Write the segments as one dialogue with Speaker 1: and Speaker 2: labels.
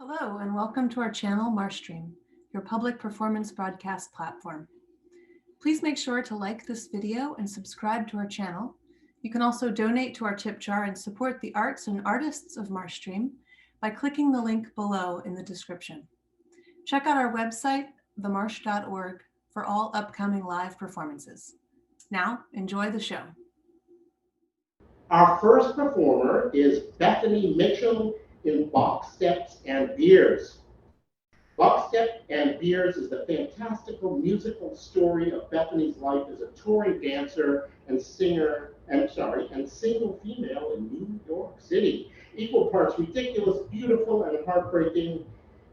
Speaker 1: Hello, and welcome to our channel, Marsh, your public performance broadcast platform. Please make sure to like this video and subscribe to our channel. You can also donate to our tip jar and support the arts and artists of Marsh by clicking the link below in the description. Check out our website, themarsh.org, for all upcoming live performances. Now, enjoy the show.
Speaker 2: Our first performer is Bethany Mitchell in Box Steps and Beers. Box Step and Beers is the fantastical musical story of Bethany's life as a touring dancer and singer, and single female in New York City. Equal parts ridiculous, beautiful, and heartbreaking.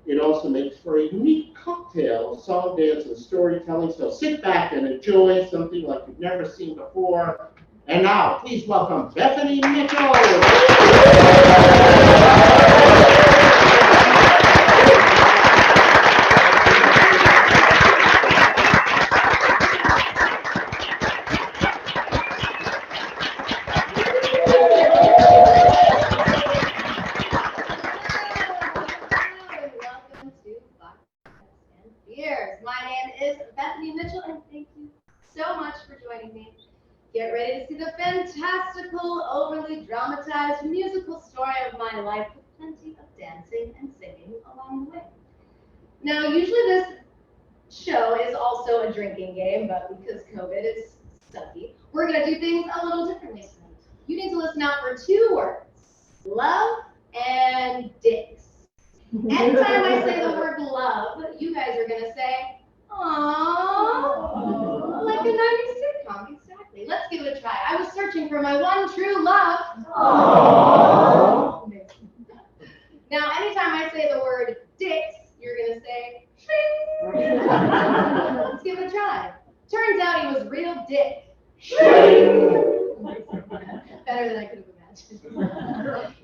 Speaker 2: It also makes for a unique cocktail of song, dance, and storytelling. So sit back and enjoy something like you've never seen before. And now, please welcome Bethany Mitchell.
Speaker 3: Get ready to see the fantastical, overly dramatized musical story of my life with plenty of dancing and singing along the way. Now, usually this show is also a drinking game, but because COVID is sucky, we're going to do things a little differently tonight. You need to listen out for two words: love and dicks. Anytime I say the word love, you guys are going to say, aww, like a 90s sitcom. Exactly. Let's give it a try. I was searching for my one true love. Aww. Now, anytime I say the word dicks, you're going to say, shing. Let's give it a try. Turns out he was real dick. Better than I could have imagined.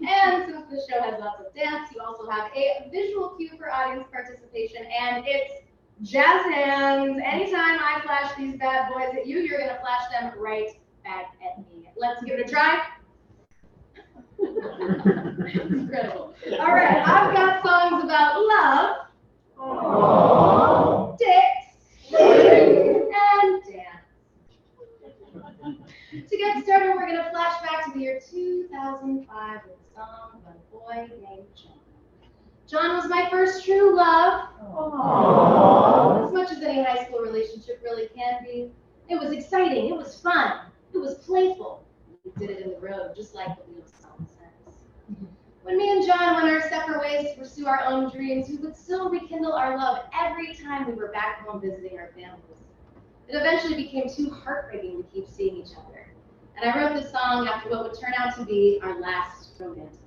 Speaker 3: And since the show has lots of dance, you also have a visual cue for audience participation, and it's jazz hands. Anytime I flash these bad boys at you, you're going to flash them right back at me. Let's give it a try. Incredible. All right, I've got songs about love, aww, dicks, and dance. To get started, we're going to flash back to the year 2005 with a song about a boy named John. John was my first true love. Aww. As much as any high school relationship really can be. It was exciting, it was fun, it was playful. We did it in the road, just like the Beatles song says. When me and John went our separate ways to pursue our own dreams, we would still rekindle our love every time we were back home visiting our families. It eventually became too heartbreaking to keep seeing each other. And I wrote this song after what would turn out to be our last romantic.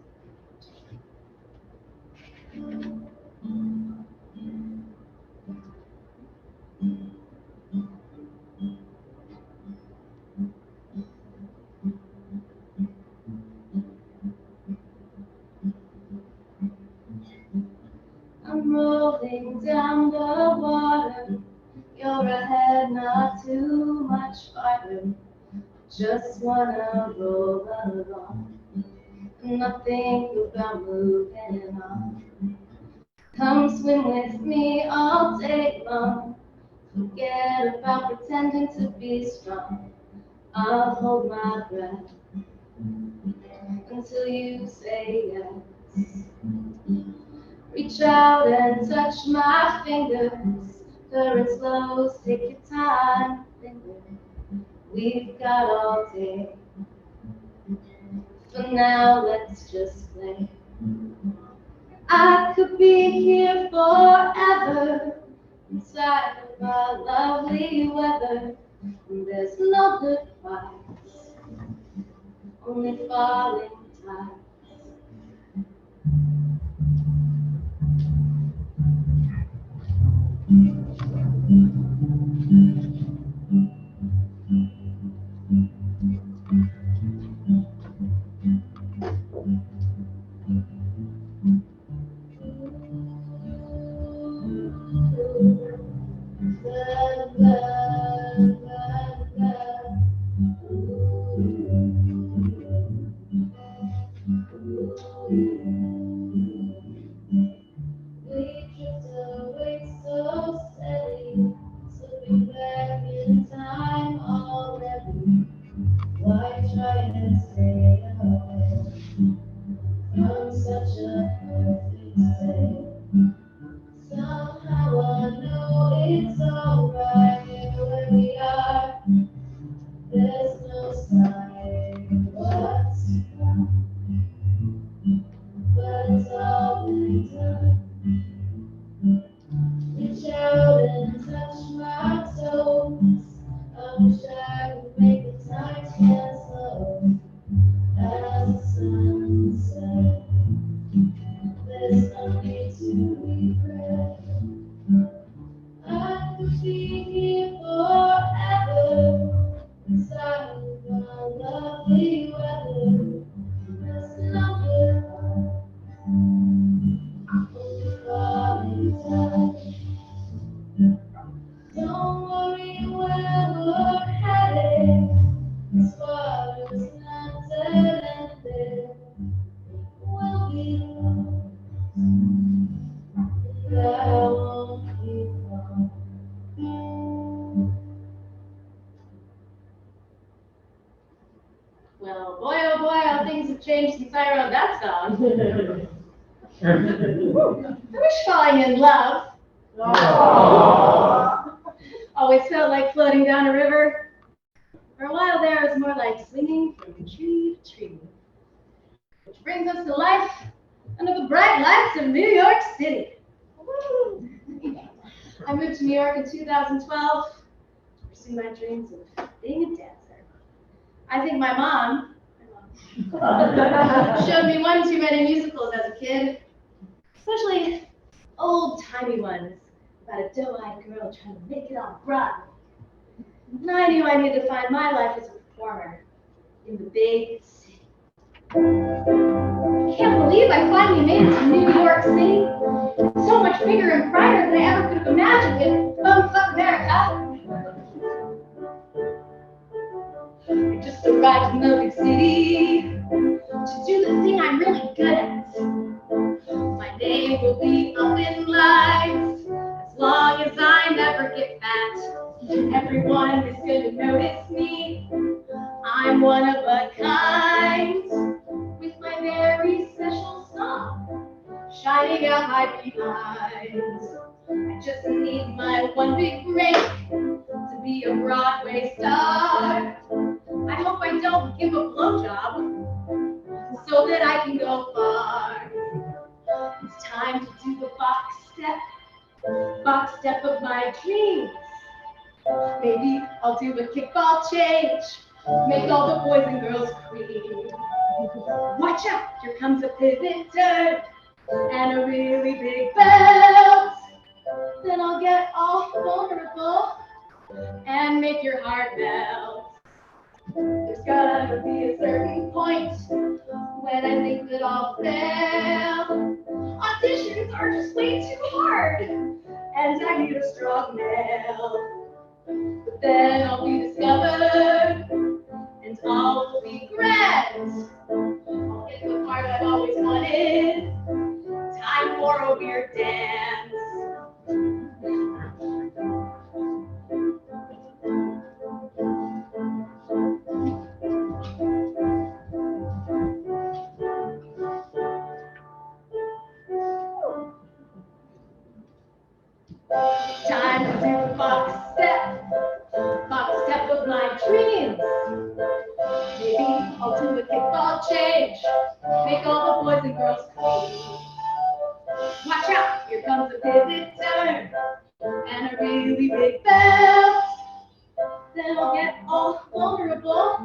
Speaker 3: I'm rolling down the water. You're ahead, not too much farther. Just wanna roll along. Nothing about moving on. Come swim with me all day long. Forget about pretending to be strong. I'll hold my breath until you say yes. Reach out and touch my fingers. Current flows, take your time, linger. We've got all day. For now, let's just play. I could be here forever, inside of our lovely weather. There's no goodbyes, only falling tides. way to regret. I could be here forever, inside of our lovely weather. Let's not get lost, only falling time. Don't worry where we're headed, as far as not dead ended. We'll be lost, and I won't keep on. Well, boy, oh boy, how things have changed since I wrote that song. I wish falling in love. Aww. Always felt like floating down a river. For a while there, it was more like swinging from tree to tree. Which brings us to life under the bright lights of New York City. Woo. I moved to New York in 2012 to pursue my dreams of being a dancer. I think my mom showed me one too many musicals as a kid, especially old-timey ones about a doe-eyed girl trying to make it on Broadway. And I knew I needed to find my life as a performer in the big city. I can't believe I finally made it to New York City. It's so much bigger and brighter than I ever could have imagined in bumfuck America. I just arrived in the big city to do the thing I'm really good at. My name will be up in lights as long as I never get fat. Everyone is gonna notice me. I'm one of a kind, with my very special song shining out my behind. I just need my one big break to be a Broadway star. I hope I don't give a blowjob so that I can go far. It's time to do the box step of my dreams. Maybe I'll do a kickball change, make all the boys and girls scream. Watch out, here comes a pivot turn and a really big bounce. Then I'll get all vulnerable and make your heart melt. There's gotta be a certain point when I think that I'll fail. Auditions are just way too hard, and I need a strong male. But then I'll be discovered, and all will be grand. I'll get the part I've always wanted. Time for a weird dance. Time to do the box step of my dreams. Maybe I'll do a kickball change, make all the boys and girls scream. Watch out, here comes a pivot turn and a really big bounce. Then I'll get all vulnerable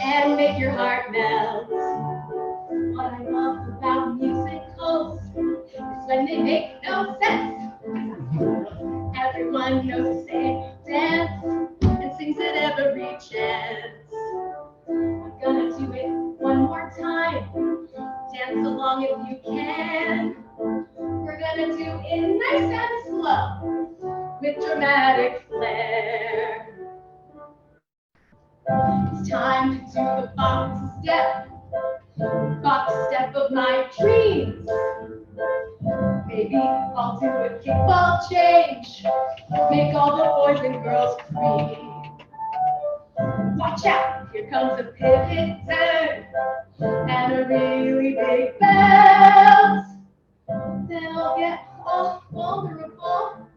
Speaker 3: and make your heart melt. What I love about musicals is when they make no sense. Everyone knows the same dance and sings it every chance. I'm gonna do it one more time. Dance along if you can. We're gonna do it nice and slow with dramatic flair. It's time to do the box step of my dreams. Maybe I'll do a kickball change, make all the boys and girls scream. Watch out, here comes a pivot turn and a really big bounce. Then I'll get all vulnerable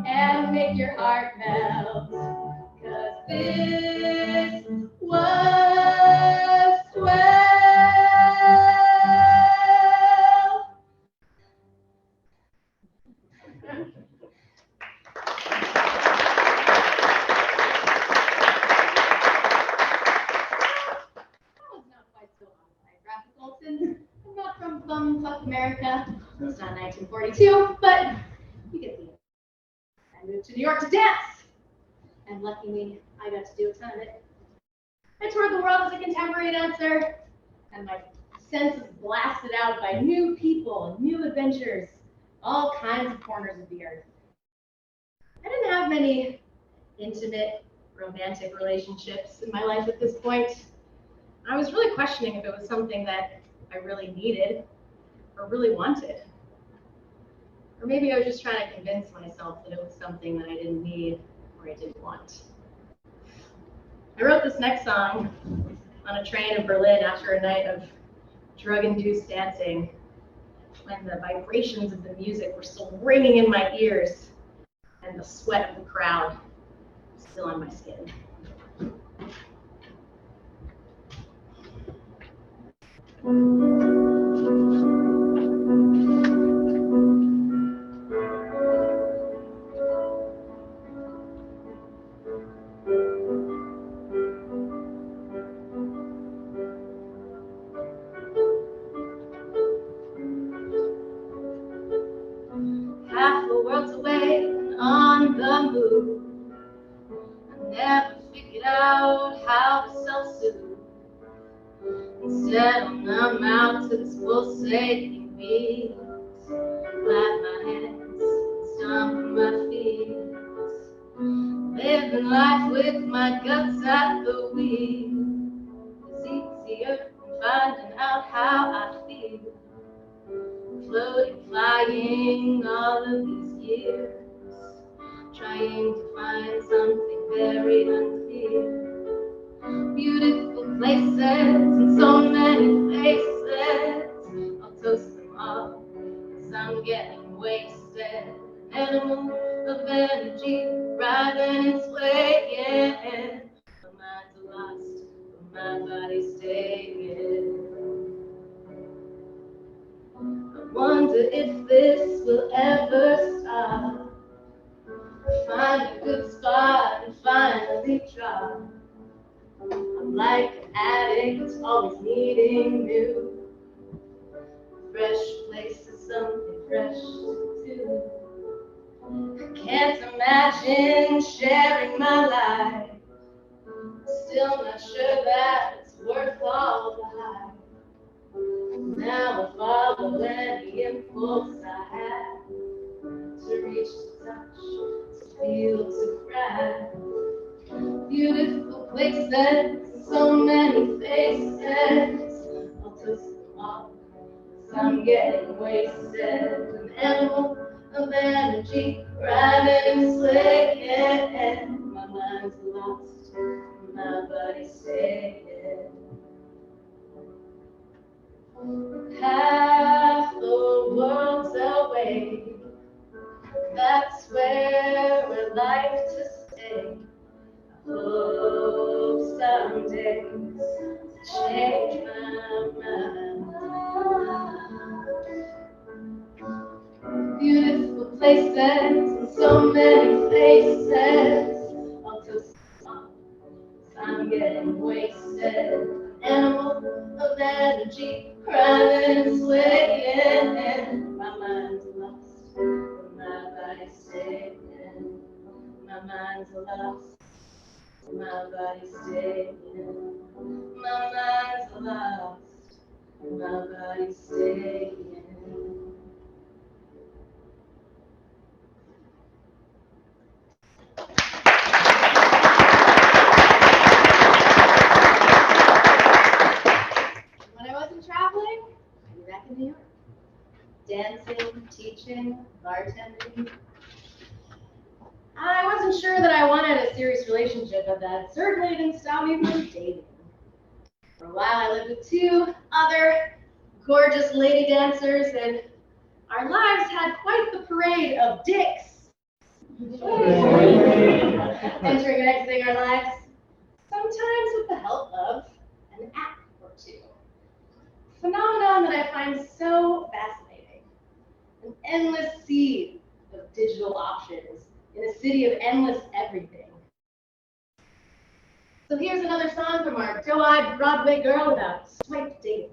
Speaker 3: and make your heart melt. 'Cause this was swell. That was not quite so autobiographical since I'm not from bumfuck America. It's not 1942, but you get the idea. I moved to New York to dance, and lucky me, I got to do a ton of it. I toured the world as a contemporary dancer, and my senses blasted out by new people, new adventures, all kinds of corners of the earth. I didn't have many intimate, romantic relationships in my life at this point. I was really questioning if it was something that I really needed or really wanted. Or maybe I was just trying to convince myself that it was something that I didn't need or I didn't want. I wrote this next song on a train in Berlin after a night of drug-induced dancing when the vibrations of the music were still ringing in my ears and the sweat of the crowd still on my skin. Half the world's away and on the move. I never figured out how to self-soothe. Instead, I'm numb out to this pulsating beat. Clap my hands, stomp my feet. Living life with my guts at the wheel. It's easier than finding out how I feel. Floating, flying all of these years, trying to find something very unclear. Beautiful places and so many faces, I'll toast them all as I'm getting wasted. An animal of energy riding its way, yeah. My mind's lost, but my body's staying. I wonder if this will ever stop. Find a good spot and finally drop. I'm like an addict, always needing new. Fresh places, something fresh to do. I can't imagine sharing my life. Still not sure that it's worth all the hype. Now I follow any impulse I have to reach, to touch, to feel, to cry. Beautiful places, so many faces. I'll toast them all as I'm getting wasted. An animal of energy riding its way, yeah. My mind's lost, my body's staying. Half the world's away. That's where we're like to stay. I hope someday to change my mind. Beautiful places and so many faces. I'll just I'm getting wasted. Animal of energy, crying and swaying. My mind's lost, but my body's staying. My mind's lost, my body's staying. My mind's lost, my body's staying. When I wasn't traveling, I'd be back in New York. Dancing, teaching, bartending. I wasn't sure that I wanted a serious relationship, but that certainly didn't stop me from dating. For a while, I lived with two other gorgeous lady dancers, and our lives had quite the parade of dicks entering and exiting our lives, sometimes with the help of an app or two. A phenomenon that I find so fascinating. An endless sea of digital options in a city of endless everything. So here's another song from our doe-eyed Broadway girl about swipe dating.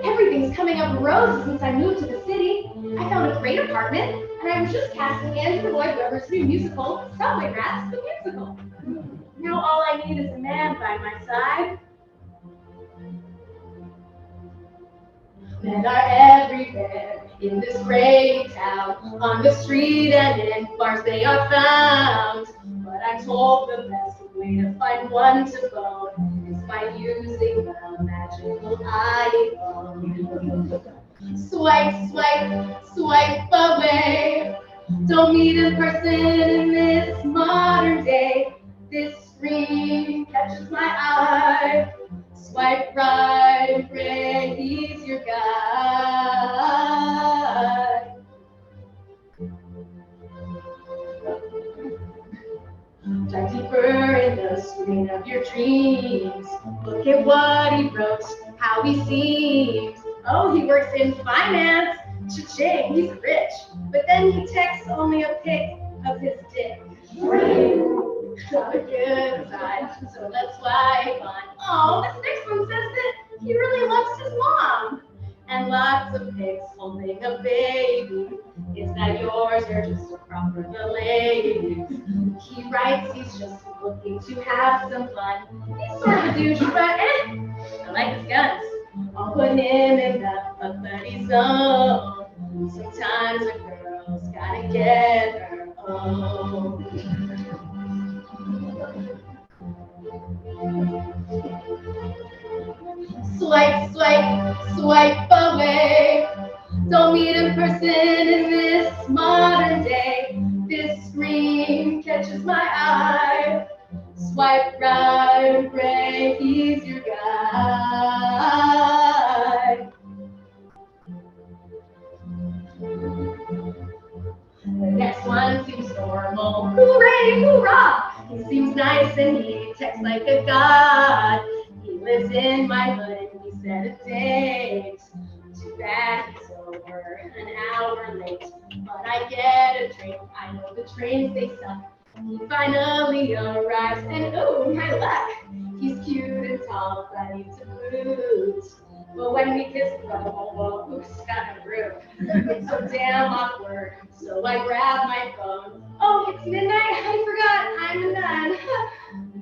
Speaker 3: Every things coming up roses since I moved to the city. I found a great apartment, and I was just casting Andrew Lloyd Webber's new musical, Subway Rats, the musical. Now all I need is a man by my side. Men are everywhere in this great town, on the street and in bars they are found. But I'm told the best way to find one to bone is by using the magical iPhone. Swipe, swipe, swipe away. Don't meet in person in this modern day. This screen catches my eye. Swipe right, pray he's your guide. Dive deeper in the screen of your dreams. Look at what he wrote, how he seems. Oh, he works in finance. Cha-ching, he's rich. But then he texts only a pic of his dick. Not a good side, so let's swipe on. Oh, this next one says that he really loves his mom. And lots of pics holding a baby. Is that yours or just a prop for the ladies? He writes he's just looking to have some fun. He's sort of a douche, but I like his guns. I'll put him in the fuck buddy zone. Sometimes a girl's gotta get her own. Swipe, swipe, swipe away. Don't meet in person in this modern day. This screen catches my eye. Swipe right, pray he's your guide. The next one seems normal. Hooray, hoorah! He seems nice and he texts like a god. He lives in my hood and he set a date. Too bad he's over an hour late. But I get a drink. I know the trains they suck. He finally arrives and ooh, my luck. He's cute and tall, ready to boot. But when we kiss, oops, got a groove. It's so damn awkward. So I grab my phone. Oh, it's midnight. I forgot I'm done.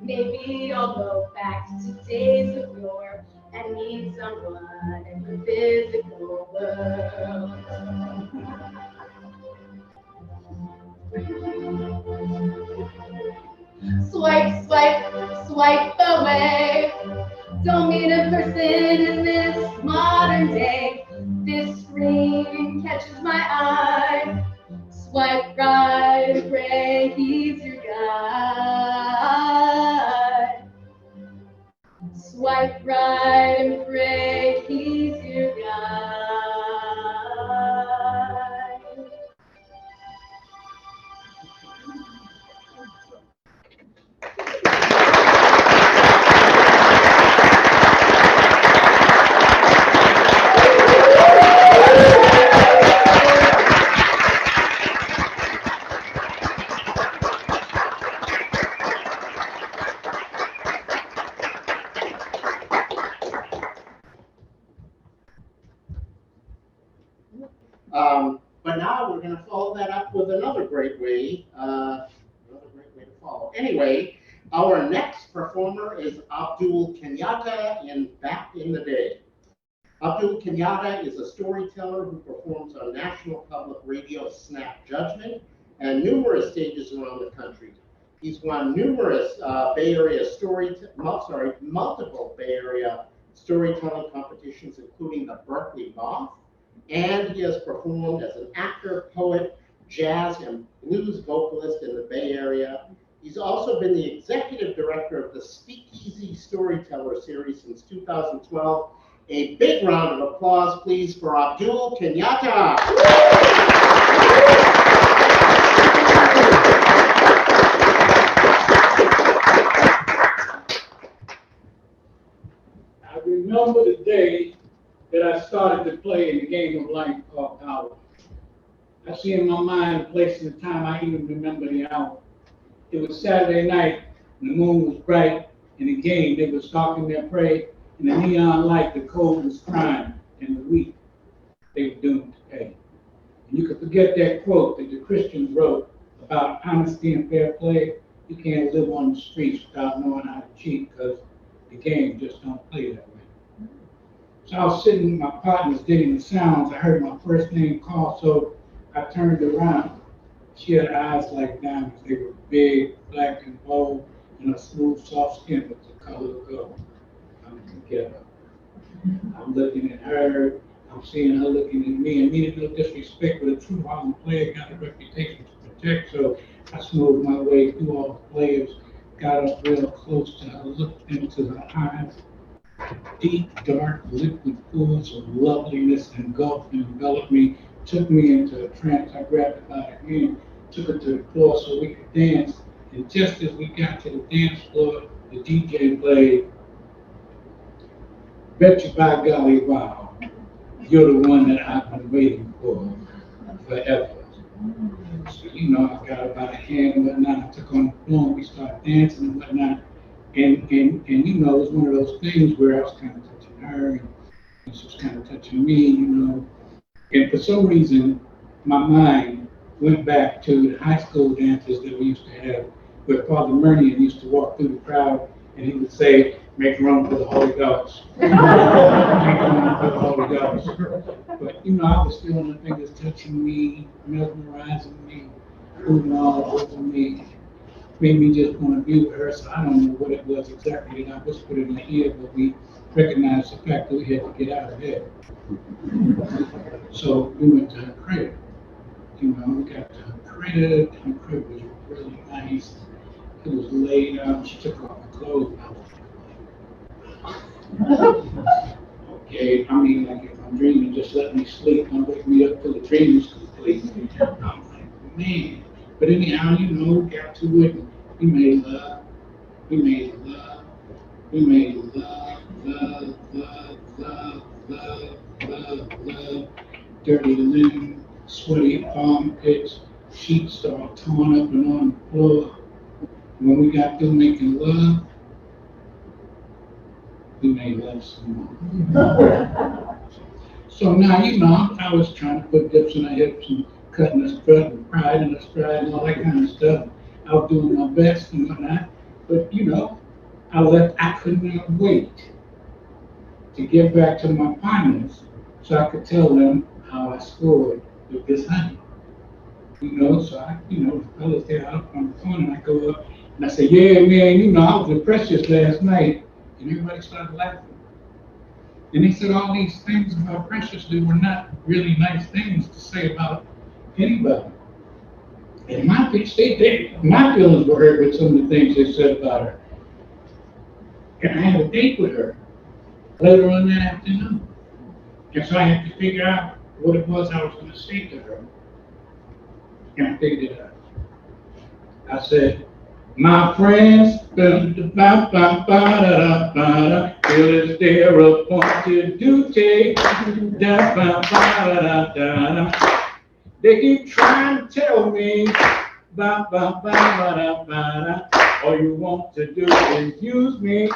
Speaker 3: Maybe I'll go back to days of yore and meet someone in the physical world. Swipe, swipe, swipe away. Don't meet a person in this modern day. This screen catches my eye. Swipe right, pray he's your guide. Swipe right and pray he's your guide.
Speaker 2: But now we're going to follow that up with another great way to follow. Anyway, our next performer is Abdul Kenyatta in Back in the Day. Abdul Kenyatta is a storyteller who performs on National Public Radio's Snap Judgment and numerous stages around the country. He's won numerous multiple Bay Area storytelling competitions, including the Berkeley Moth. And he has performed as an actor, poet, jazz, and blues vocalist in the Bay Area. He's also been the executive director of the Speakeasy Storyteller series since 2012. A big round of applause, please, for Abdul Kenyatta.
Speaker 4: I remember the day that I started to play in the game of life called power. I see in my mind the place and the time. I even remember the hour. It was Saturday night, and the moon was bright, in the game they were stalking their prey, and the neon light, the cold was crying, and the weak forget that quote that the Christians wrote about honesty and fair play. You can't live on the streets without knowing how to cheat because the game just don't play that way. So I was sitting with my partners getting the sounds. I heard my first name called, so I turned around. She had eyes like diamonds. They were big, black and bold, and her smooth, soft skin was the color of gold. I'm together. I'm looking at her. I'm seeing her looking at me, and meaning no disrespect, but a true Harlem player got a reputation to protect. So I smoothed my way through all the players, got up real close to her, looked into her eyes. Deep, dark, liquid pools of loveliness engulfed and enveloped me, took me into a trance. I grabbed her by the hand, took her to the floor so we could dance. And just as we got to the dance floor, the DJ played, Bet You By Golly Wow, You're the One That I've Been Waiting For Forever. So, you know, I got her by the hand and whatnot. I took on the floor and we started dancing and whatnot. And you know, it was one of those things where I was kind of touching her and she was kind of touching me, you know. And for some reason, my mind went back to the high school dances that we used to have, where Father Murnian used to walk through the crowd and he would say, make room for the Holy Ghost. Make room for the Holy Ghost. But, you know, I was feeling her fingers touching me, mesmerizing me, moving all over me. Made me just want to be with her, so I don't know what it was exactly that I whispered in her ear, but we recognized the fact that we had to get out of there. So we went to her crib. You know, we got to her crib. Her crib was really nice. It was laid out. She took off her clothes. Okay, I mean, like if I'm dreaming, just let me sleep. Don't wake me up till the dream is complete. I'm like, man. But anyhow, you know, we got to it. We made love. We made love. We made love, love, love, love, love, love, love. Dirty linen, sweaty armpits, sheets all torn up and on the floor. When we got through making love, we made love some more. So now, you know, I was trying to put dips in her hips and cutting her strut and pride in her stride and all that kind of stuff. I was doing my best and whatnot. But, you know, I could not wait to get back to my partners so I could tell them how I scored with this honey. You know, so I, you know, the fellas there up on the phone and I go up and I say, yeah, man, you know, I was with Precious last night. And everybody started laughing. And they said all these things about Precious that were not really nice things to say about anybody. And my feelings were hurt with some of the things they said about her. And I had a date with her later on that afternoon. And so I had to figure out what it was I was going to say to her. And I figured it out. I said, my friends, feel it's their appointed duty. They keep trying to tell me, all you want to do is use me.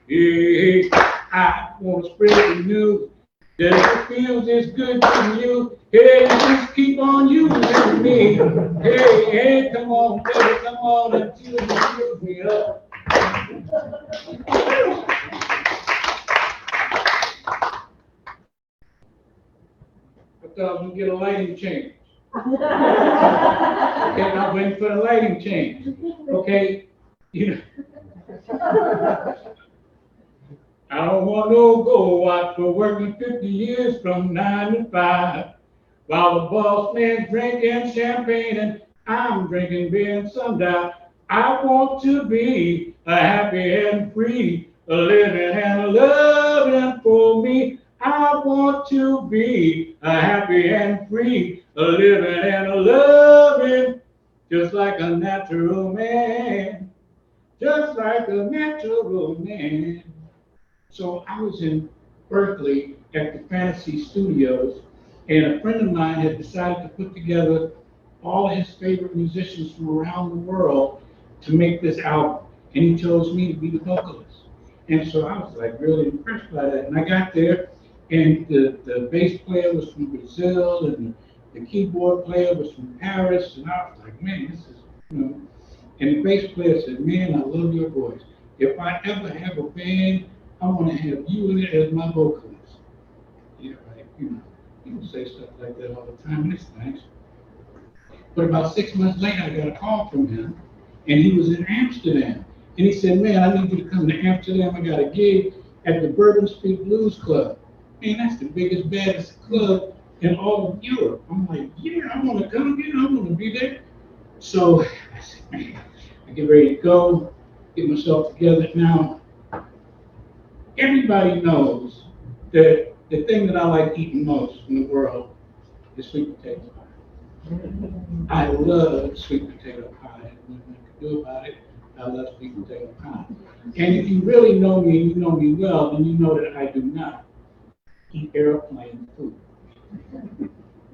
Speaker 4: Hey, I want to spread the news that it feels it's good to you. Hey, just keep on using me. Hey, come on, baby, come on until you use me up. I thought I was going to get a lighting change. Okay, I'm waiting for the lighting change. Okay, you know. I don't want no go out for working 50 years from 9 to 5. While the boss man's drinking champagne and I'm drinking beer and sundown. I want to be a happy and free, a living and a loving for me. I want to be a happy and free, a living and a loving, just like a natural man, just like a natural man. So I was in Berkeley at the Fantasy Studios, and a friend of mine had decided to put together all his favorite musicians from around the world to make this album. And he chose me to be the vocalist. And so I was like really impressed by that. And I got there, And the bass player was from Brazil, and the keyboard player was from Paris, and I was like, man, this is, you know. And the bass player said, man, I love your voice. If I ever have a band, I want to have you in it as my vocalist. Yeah, right, you know, people say stuff like that all the time, and it's nice. But about 6 months later, I got a call from him, and he was in Amsterdam. And he said, man, I need you to come to Amsterdam. I got a gig at the Bourbon Street Blues Club. Man, that's the biggest, baddest club in all of Europe. I'm like, yeah, I want to come, you know, I want to be there. So I said, man, I get ready to go, get myself together. Now, everybody knows that the thing that I like eating most in the world is sweet potato pie. I love sweet potato pie. There's nothing I can do about it. I love sweet potato pie. And if you really know me and you know me well, then you know that I do not eat airplane food.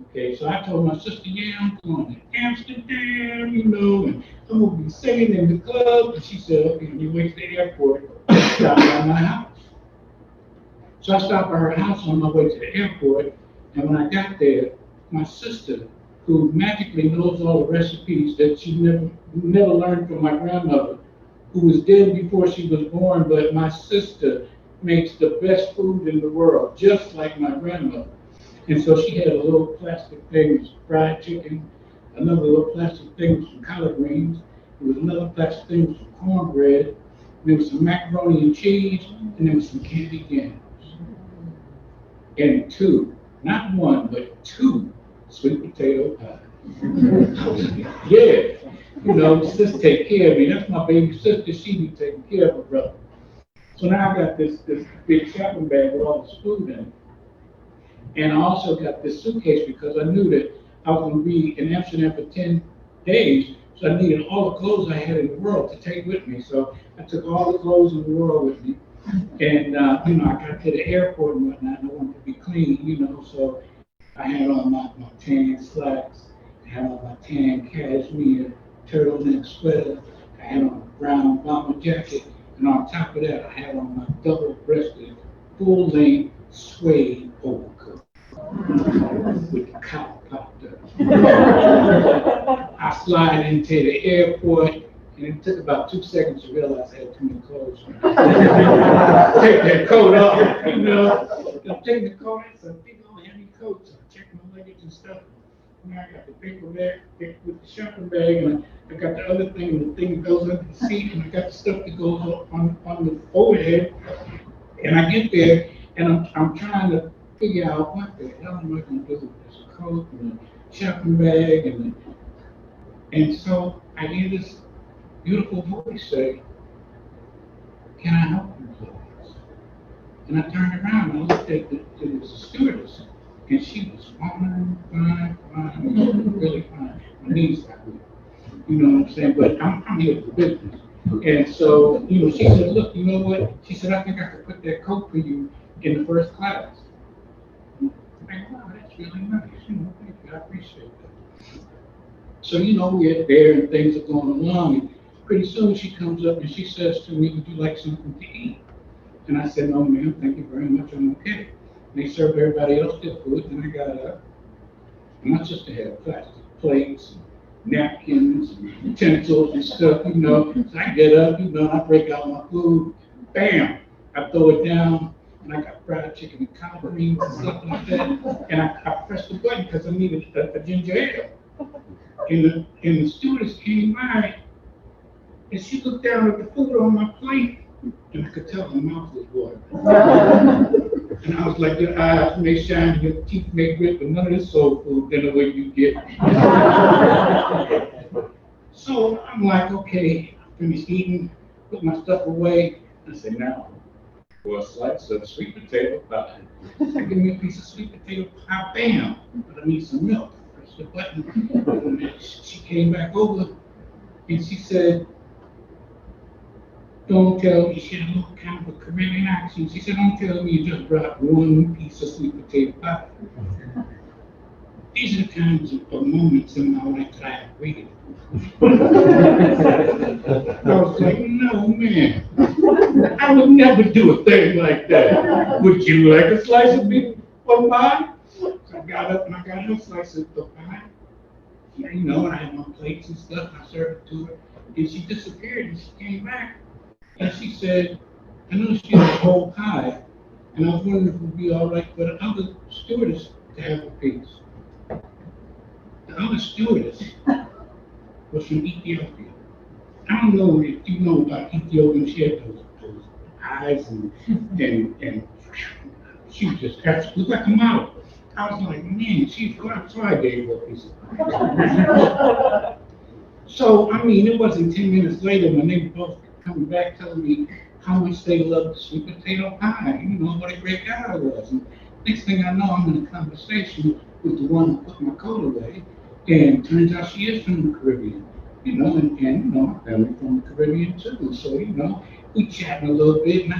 Speaker 4: Okay, so I told my sister, yeah, I'm going to Amsterdam, you know, and I'm going to be singing in the club. And she said, okay, when you wait to the airport, stop by my house. So I stopped by her house on my way to the airport, and when I got there, my sister, who magically knows all the recipes that she never learned from my grandmother, who was dead before she was born, but my sister makes the best food in the world, just like my grandmother. And so she had a little plastic thing with fried chicken, another little plastic thing with some collard greens, there was another plastic thing with some cornbread, there was some macaroni and cheese, and there was some candied yams. And two, not one, but two sweet potato pies. Yeah, you know, sis take care of me. That's my baby sister. She be taking care of her brother. So now I got this big shopping bag with all this food in it. And I also got this suitcase because I knew that I was going to be in Amsterdam for 10 days. So I needed all the clothes I had in the world to take with me. So I took all the clothes in the world with me. And, you know, I got to the airport and whatnot, and I wanted to be clean, you know, so I had on my tan slacks, I had on my tan cashmere turtleneck sweater, I had on a brown bomber jacket, and on top of that, I had on my double-breasted, full-length suede overcoat with the collar popped up. I slide into the airport, and it took about 2 seconds to realize I had too many clothes. Take that coat off, you know. I take the coat, it's a big old heavy coat, so I check my luggage and stuff. Now I got the paper bag with the shopping bag, and I got the other thing, the thing that goes under the seat, and I got the stuff that goes on the overhead. And I get there, and I'm trying to figure out what the hell am I going to do with this coat and the shopping bag, and so I hear this beautiful voice say, can I help you, please? And I turned around and I looked at the stewardess, and she was fine, really fine. My knees got weak, you know what I'm saying? But I'm here for business. And so, you know, she said, look, you know what? She said, I think I could put that coat for you in the first class. I'm like, wow, that's really nice. You know, thank you, I appreciate that. So, you know, we're there and things are going along. And pretty soon she comes up and she says to me, would you like something to eat? And I said, no, ma'am, thank you very much, I'm okay. And they served everybody else their food, and I got up. And my sister had plastic plates, and napkins, and utensils and stuff, you know. So I get up, you know, I break out my food, bam, I throw it down, and I got fried chicken and collard greens and stuff like that. And I pressed the button because I needed a ginger ale. And the stewardess came by, and she looked down at the food on my plate, and I could tell her mouth was watering. And I was like, your eyes may shine, your teeth may grit, but none of this soul food, then the way you get. So I'm like, okay, I finished eating, put my stuff away. I said, now, for a slice of sweet potato pie. I give me a piece of sweet potato pie, bam, but I need some milk. Press the button. And she came back over, and she said, don't tell me, she had a little kind of a Caribbean accent. She said, don't tell me you just brought one piece of sweet potato pie. these are the kinds of moments in my life that I have waited. I was like, no, man, I would never do a thing like that. Would you like a slice of meat or pie? So I got up and I got her a slice of the pie. You know, and I had my plates and stuff, and I served it to her. And she disappeared, and she came back. And she said, I noticed you had a whole pie, and I was wondering if it would be all right for the other stewardess to have a piece. The other stewardess was from Ethiopia. I don't know if you know about Ethiopian. She had those eyes and she was just looked like a model. I was like, man, she's got, so I gave her a piece of pie. So, I mean, it wasn't 10 minutes later when they were both coming back telling me how much they loved the sweet potato pie, you know, what a great guy I was. And next thing I know, I'm in a conversation with the one who put my coat away, and turns out she is from the Caribbean, you know, and you know, my family from the Caribbean too. So, you know, we chatting a little bit, and I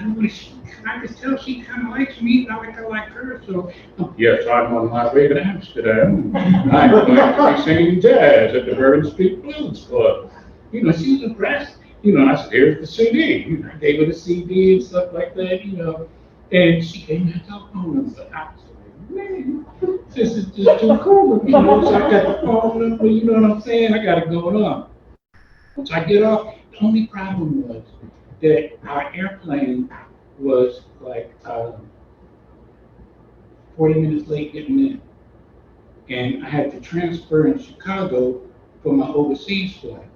Speaker 4: could tell she kind of likes me, I like her. So, yes, I'm on my way to Amsterdam. I'm going to be singing jazz at the Bourbon Street Blues Club. You know, she was impressed. You know, I said, here's the CD. You know, I gave her the CD and stuff like that, you know. And she gave me her telephone number. I was like, man, this is just too cool. You know, so I got the phone number, you know what I'm saying? I got it going on. So I get off. The only problem was that our airplane was like 40 minutes late getting in. And I had to transfer in Chicago for my overseas flight.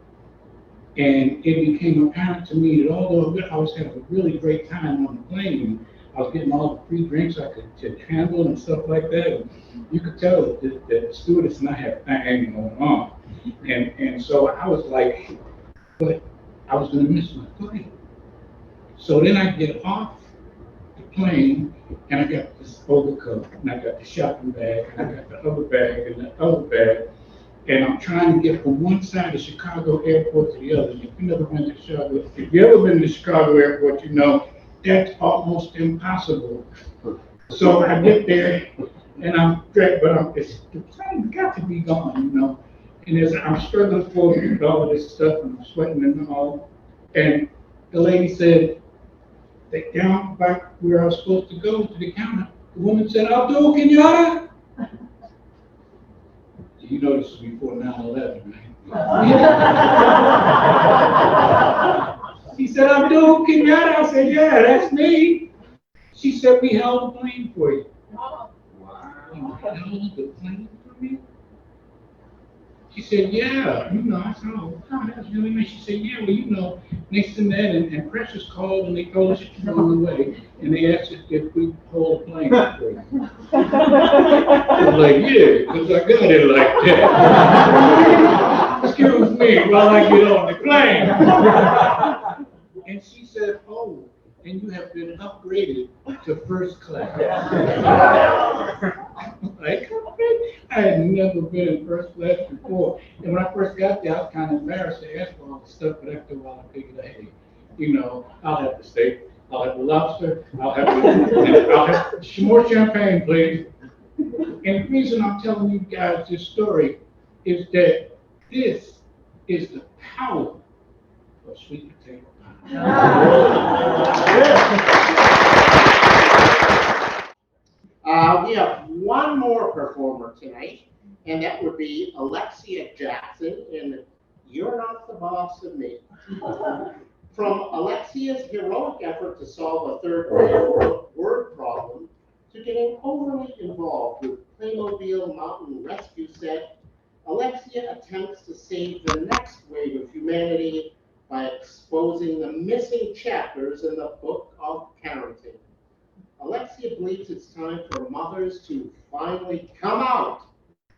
Speaker 4: And it became apparent to me that although I was having a really great time on the plane, I was getting all the free drinks I could handle and stuff like that. And you could tell that the stewardess and I had hanging going on. And so I was like, but I was going to miss my flight. So then I get off the plane, and I got this overcoat, and I got the shopping bag, and I got the other bag, and the other bag. And I'm trying to get from one side of Chicago airport to the other. If you never been to Chicago, if you ever been to Chicago airport, you know that's almost impossible. So I get there, and I'm great, but the plane's got to be gone, you know. And as I'm struggling forward with all of this stuff, and I'm sweating and all, and the lady said, they down back where I was supposed to go to the counter. The woman said, Abdul Kenyatta. You know this was before 9/11, right? She said, Abdul Kenyatta. I said, yeah, that's me. She said, we held the plane for you. Wow. You held the plane for me? She said, yeah, you know. I said, oh, that's really nice. She said, yeah, well, you know, next to that, and Precious called and they told us that you were on the way, and they asked us if we hold a plane for you. I was like, yeah, because I got it like that. Excuse me while I get on the plane. And she said, oh, and you have been upgraded to first class. Like, I had never been in first class before. And when I first got there, I was kind of embarrassed to ask for all the stuff, but after a while I figured, hey, you know, I'll have the steak, I'll have the lobster, I'll have some more champagne, please. And the reason I'm telling you guys this story is that this is the power of sweet potato pie.
Speaker 2: We have one more performer tonight, and that would be Alexia Jackson in You're Not the Boss of Me. From Alexia's heroic effort to solve a third-grade word problem to getting overly involved with Playmobil Mountain Rescue Set, Alexia attempts to save the next wave of humanity by exposing the missing chapters in the book of parenting. Alexia believes it's time for mothers to finally come out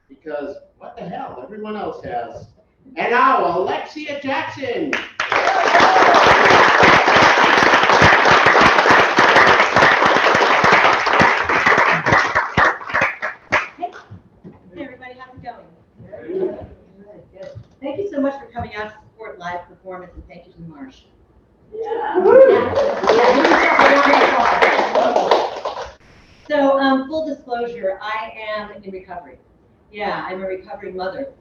Speaker 2: because what the hell, everyone else has. And now, Alexia Jackson.
Speaker 5: Hey everybody, how's it going? Good. Thank you so much for coming out to support live performance, and thank you to Marsh. So, full disclosure, I am in recovery. Yeah, I'm a recovering mother.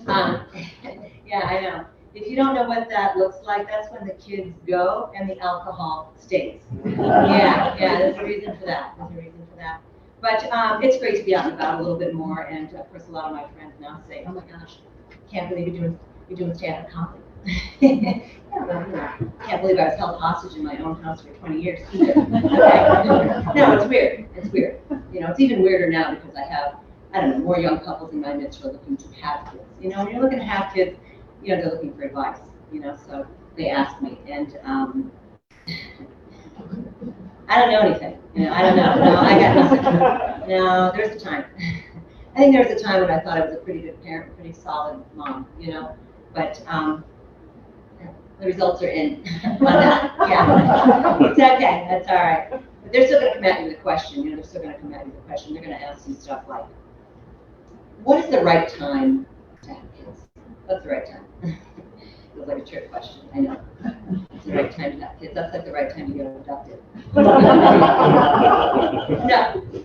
Speaker 5: Yeah, I know. If you don't know what that looks like, that's when the kids go and the alcohol stays. Yeah, there's a reason for that. There's a reason for that. But it's great to be out and about a little bit more. And of course, a lot of my friends now say, "Oh my gosh, can't believe you're doing stand-up comedy." Yeah, well, you know, can't believe I was held hostage in my own house for 20 years either. Okay. No, it's weird. It's weird. You know, it's even weirder now because I have, I don't know, more young couples in my midst who are looking to have kids. You know, when you're looking to have kids, you know, they're looking for advice, you know, so they asked me, and I don't know anything, you know, I don't know, no, I got nothing. No, there's a time. I think there was a time when I thought I was a pretty good parent, pretty solid mom, you know, but the results are in on that, yeah. It's okay, that's all right. But they're still going to come at you with a question, you know, they're still going to come at you with a question. They're going to ask you stuff like, what is the right time to have kids? What's the right time? Feels like a trick question, I know. It's the right time to have kids. That's like the right time to get adopted. No,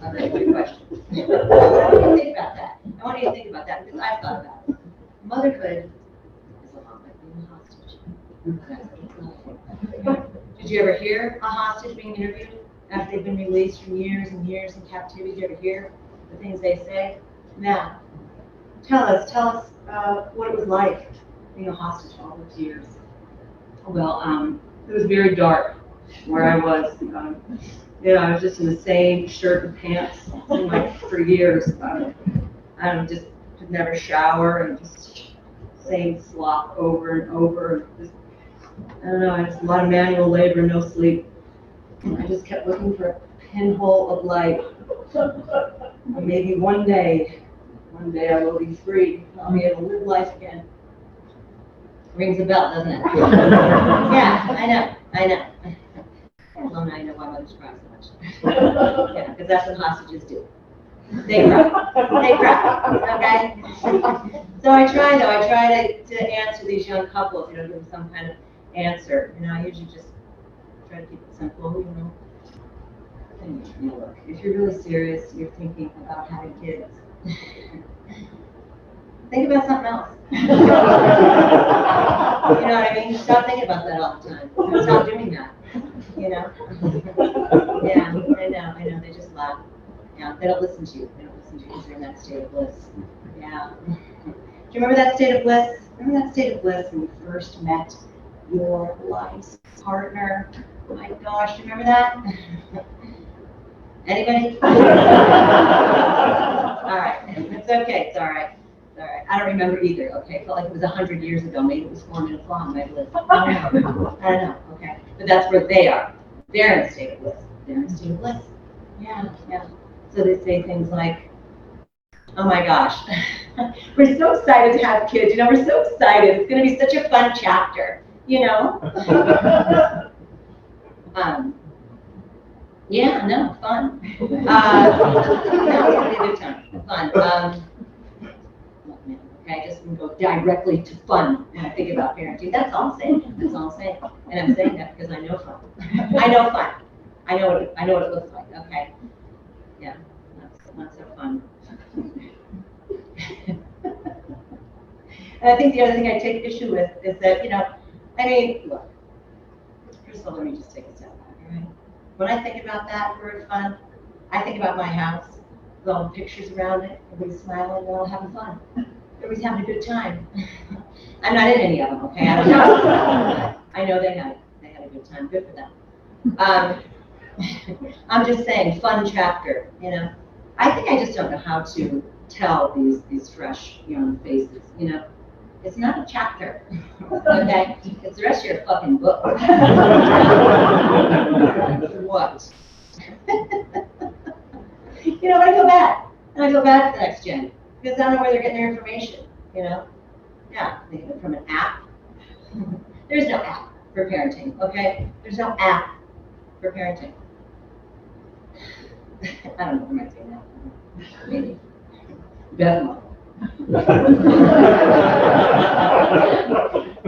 Speaker 5: not a good question. I want you to think about that. I want you to think about that because I've thought about it. Motherhood is a lot like being a hostage. Did you ever hear a hostage being interviewed after they've been released from years and years in captivity? Did you ever hear the things they say? Now, tell us what it was like being a hostage all those years. Well, it was very dark where I was. You know, I was just in the same shirt and pants like for years. I just could never shower and just same slop over and over. Just, I don't know, just a lot of manual labor, no sleep. I just kept looking for a pinhole of light. And maybe one day I will be free. I'll be able to live life again. Rings a bell, doesn't it? Yeah, I know. Well, now I know why mothers cry so much. Yeah, because that's what hostages do. They cry, okay? So I try to answer these young couples, you know, give them some kind of answer. You know, I usually just try to keep it simple, you know. And look, if you're really serious, you're thinking about having kids, think about something else. You know what I mean? Stop thinking about that all the time. Stop doing that. You know? Yeah, I know. They just laugh. Yeah, they don't listen to you. They don't listen to you because you're in that state of bliss. Yeah. Do you remember that state of bliss? Remember that state of bliss when you first met your life's partner? Oh my gosh, do you remember that? Anybody? All right. It's okay. It's all right. It's all right. I don't remember either. Okay. It felt like it was 100 years ago. Maybe it was 4 minutes long. Maybe it was. I don't know. Okay. But that's where they are. They're in a state of bliss. They're in a state of bliss. Yeah. So they say things like, "Oh my gosh, we're so excited to have kids. You know, we're so excited. It's going to be such a fun chapter. You know." Yeah, no, fun. No, it's gonna be a good time. Fun. Okay, I just can go directly to fun when I think about parenting. That's all I'm saying. That's all I'm saying. And I'm saying that because I know fun. I know fun. I know what it looks like. Okay. Yeah, not so fun. And I think the other thing I take issue with is that, you know, I mean, look. First of all, let me just take a step back. All right. When I think about that word fun, I think about my house with all the pictures around it, everybody's smiling, we're all having fun. Everybody's having a good time. I'm not in any of them, okay? I don't know. I know they had a good time. Good for them. I'm just saying, fun chapter, you know. I think I just don't know how to tell these fresh young faces, you know. It's not a chapter, okay? It's the rest of your fucking book. What? You know, I feel bad. And I feel bad for the next gen because I don't know where they're getting their information, you know? Yeah, they get it from an app. There's no app for parenting, okay? There's no app for parenting. I don't know, am I saying that? Maybe. Bethany.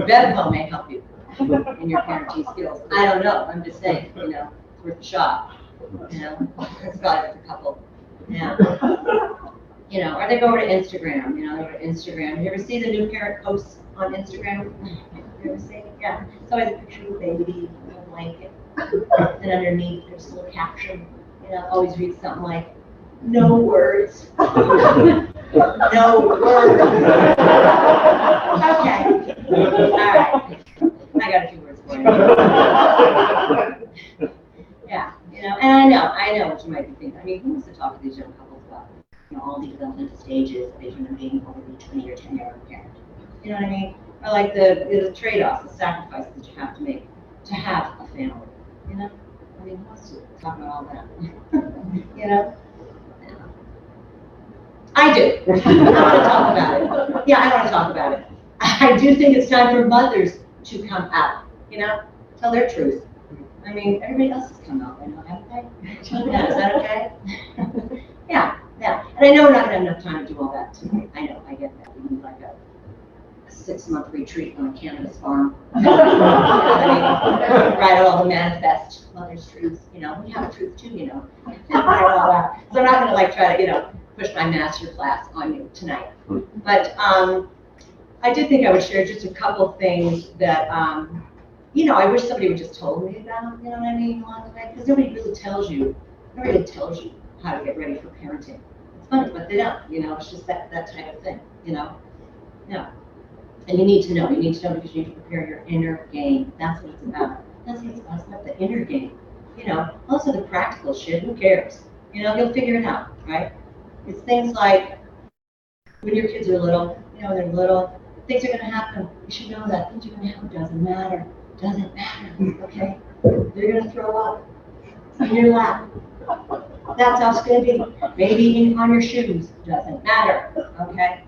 Speaker 5: Bethany may help you in your parenting skills. I don't know. I'm just saying, you know, it's worth a shot. You know, it's probably with a couple. Yeah. You know, or they go over to Instagram, you know, they go to Instagram. You ever see the new parent posts on Instagram? You ever see it? Yeah. It's always a picture of a baby in a blanket. And underneath there's a little caption. You know, always reads something like, no words. No words. Okay. All right. I got a few words for you. Yeah, you know, and I know what you might be thinking. I mean, who wants to talk to these young couples about, you know, all the developmental stages that they turn into being over the 20 or 10-year-old parent? You know what I mean? Or like the trade-offs, the sacrifices that you have to make to have a family. You know? I mean, who wants to talk about all that? You know? Yeah. I do. I want to talk about it. Yeah, I want to talk about it. I do think it's time for mothers to come out, you know, tell their truth. I mean, everybody else has come out, I know, haven't they? Yeah, is that okay? Yeah, yeah. And I know we're not going to have enough time to do all that tonight. I know, I get that. We need like a 6-month retreat on a cannabis farm. I mean, write all the manifest mother's truths, you know. We have a truth too, you know. Write all that. So I'm not going to like try to, you know, push my master class on you tonight. But I did think I would share just a couple things that, you know, I wish somebody would just told me about, you know what I mean, along the way, because nobody really tells you how to get ready for parenting. It's funny, but they don't, you know, it's just that type of thing, you know. Yeah. And you need to know because you need to prepare your inner game. That's what it's about. That's what it's about. It's about the inner game. You know, also the practical shit, who cares? You know, you'll figure it out, right? It's things like when your kids are little, you know, they're little, things are going to happen. You should know that. Things are going to happen. Doesn't matter. Doesn't matter, okay? They're going to throw up in your lap. That's how it's going to be. Maybe on your shoes. Doesn't matter, okay?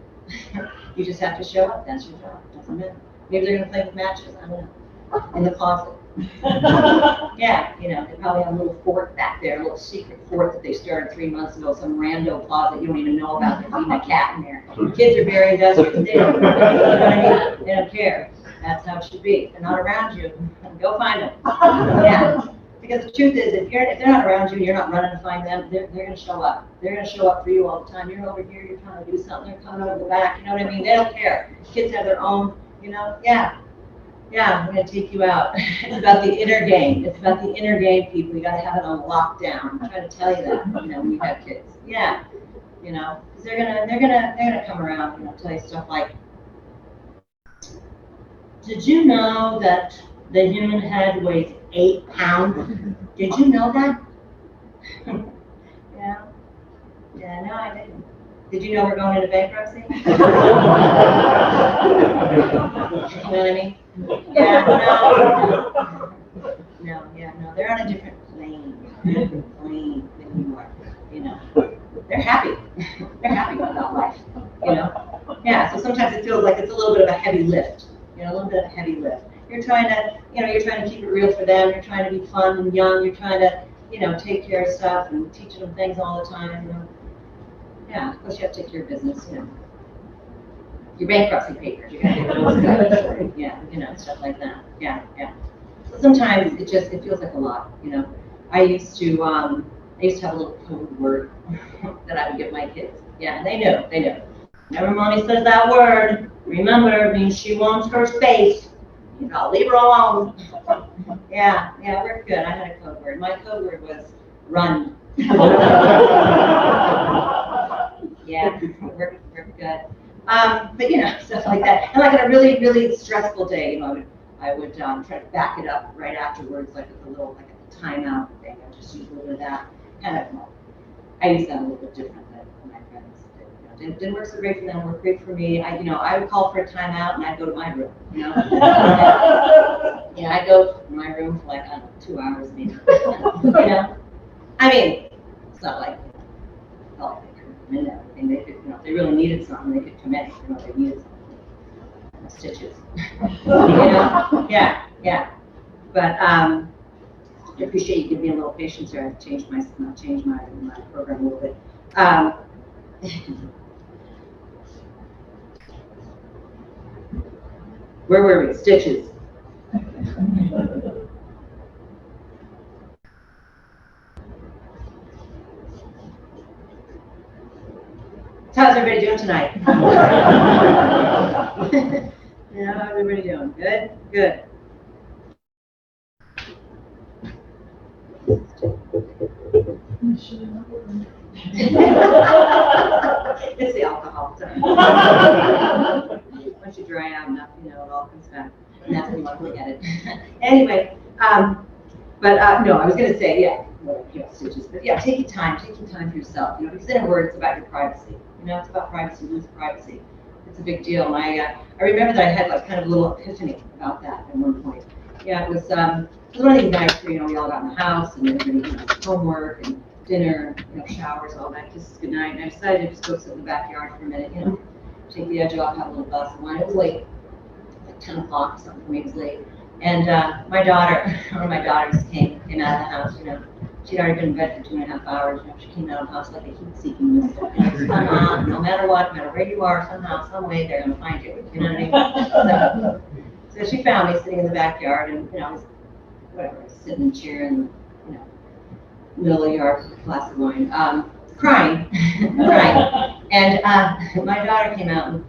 Speaker 5: You just have to show up. That's your job. Doesn't matter. Maybe they're going to play with matches. I don't know. In the closet. Yeah, you know, they probably have a little fort back there, a little secret fort that they started 3 months ago, some rando closet you don't even know about. They're feeding a cat in there. Kids are very industrious. They don't, you know what I mean? They don't care. That's how it should be. If they're not around you, go find them. Yeah. Because the truth is, if they're not around you and you're not running to find them, they're going to show up. They're going to show up for you all the time. You're over here, you're trying to do something, they're coming over the back. You know what I mean? They don't care. Kids have their own, you know, yeah. Yeah, I'm going to take you out. It's about the inner game. It's about the inner game, people. You got to have it on lockdown. I'm trying to tell you that, you know, when you have kids. Yeah, you know, because they're gonna come around, you know, tell you stuff like, did you know that the human head weighs 8 pounds? Did you know that? Yeah. Yeah, no, I didn't. Did you know we're going into bankruptcy? You know what I mean? Yeah, no, they're on a different plane. Than you are, you know. They're happy. They're happy about life, you know. Yeah, so sometimes it feels like it's a little bit of a heavy lift, you know, a little bit of a heavy lift. You're trying to keep it real for them. You're trying to be fun and young. You're trying to, you know, take care of stuff and teaching them things all the time, you know. Yeah, of course you have to take care of business, you know. Your bankruptcy papers, you got to get those done. Yeah, you know, stuff like that. Yeah, yeah. So sometimes it feels like a lot, you know. I used to have a little code word that I would give my kids. Yeah, they know. Whenever mommy says that word, remember, it means she wants her space. You know, leave her alone. Yeah, we're good. I had a code word. My code word was run. Yeah, we're good. But you know, stuff like that. And like on a really, really stressful day, you know, I would try to back it up right afterwards, like with a little, like a timeout thing. I just use a little bit of that. Kind of, I use that a little bit different than my friends did. You know, didn't work so great for them. Worked great for me. I would call for a timeout and I'd go to my room. You know, I'd go to my room for like 2 hours maybe. You know, I mean, it's not like and everything. They could, you know, if they really needed something, they could come in. You know, they needed something. Stitches. You know? Yeah. But I appreciate you giving me a little patience here. I've changed my program a little bit. Where were we? Stitches. How's everybody doing tonight? Yeah, how's everybody doing? Good? Good. It's the alcohol time. Once you dry out enough, you know, it all comes back. And that's when you want to look at it. Anyway, no, I was going to say, yeah, stitches. But yeah, take your time for yourself. You know, because in a word, it's about your privacy. You know, it's about privacy, lose privacy. It's a big deal. And I remember that I had like kind of a little epiphany about that at one point. Yeah, it was one of these nights where, you know, we all got in the house and everybody did homework and dinner, you know, showers, all that, kisses goodnight. And I decided to just go sit in the backyard for a minute, you know, take the edge off, have a little glass of wine. It was late, like 10 o'clock or something, maybe it was late. And my daughter, one of my daughters came out of the house, you know. She'd already been in bed for 2.5 hours. You know, she came out of the house like a heat-seeking missile. You know, somehow, no matter what, no matter where you are, somehow, some way, they're going to find you. You know what I mean? So she found me sitting in the backyard, and you know, I was whatever, sitting in a chair in, you know, middle of the yard with a glass of wine, crying, crying. And my daughter came out and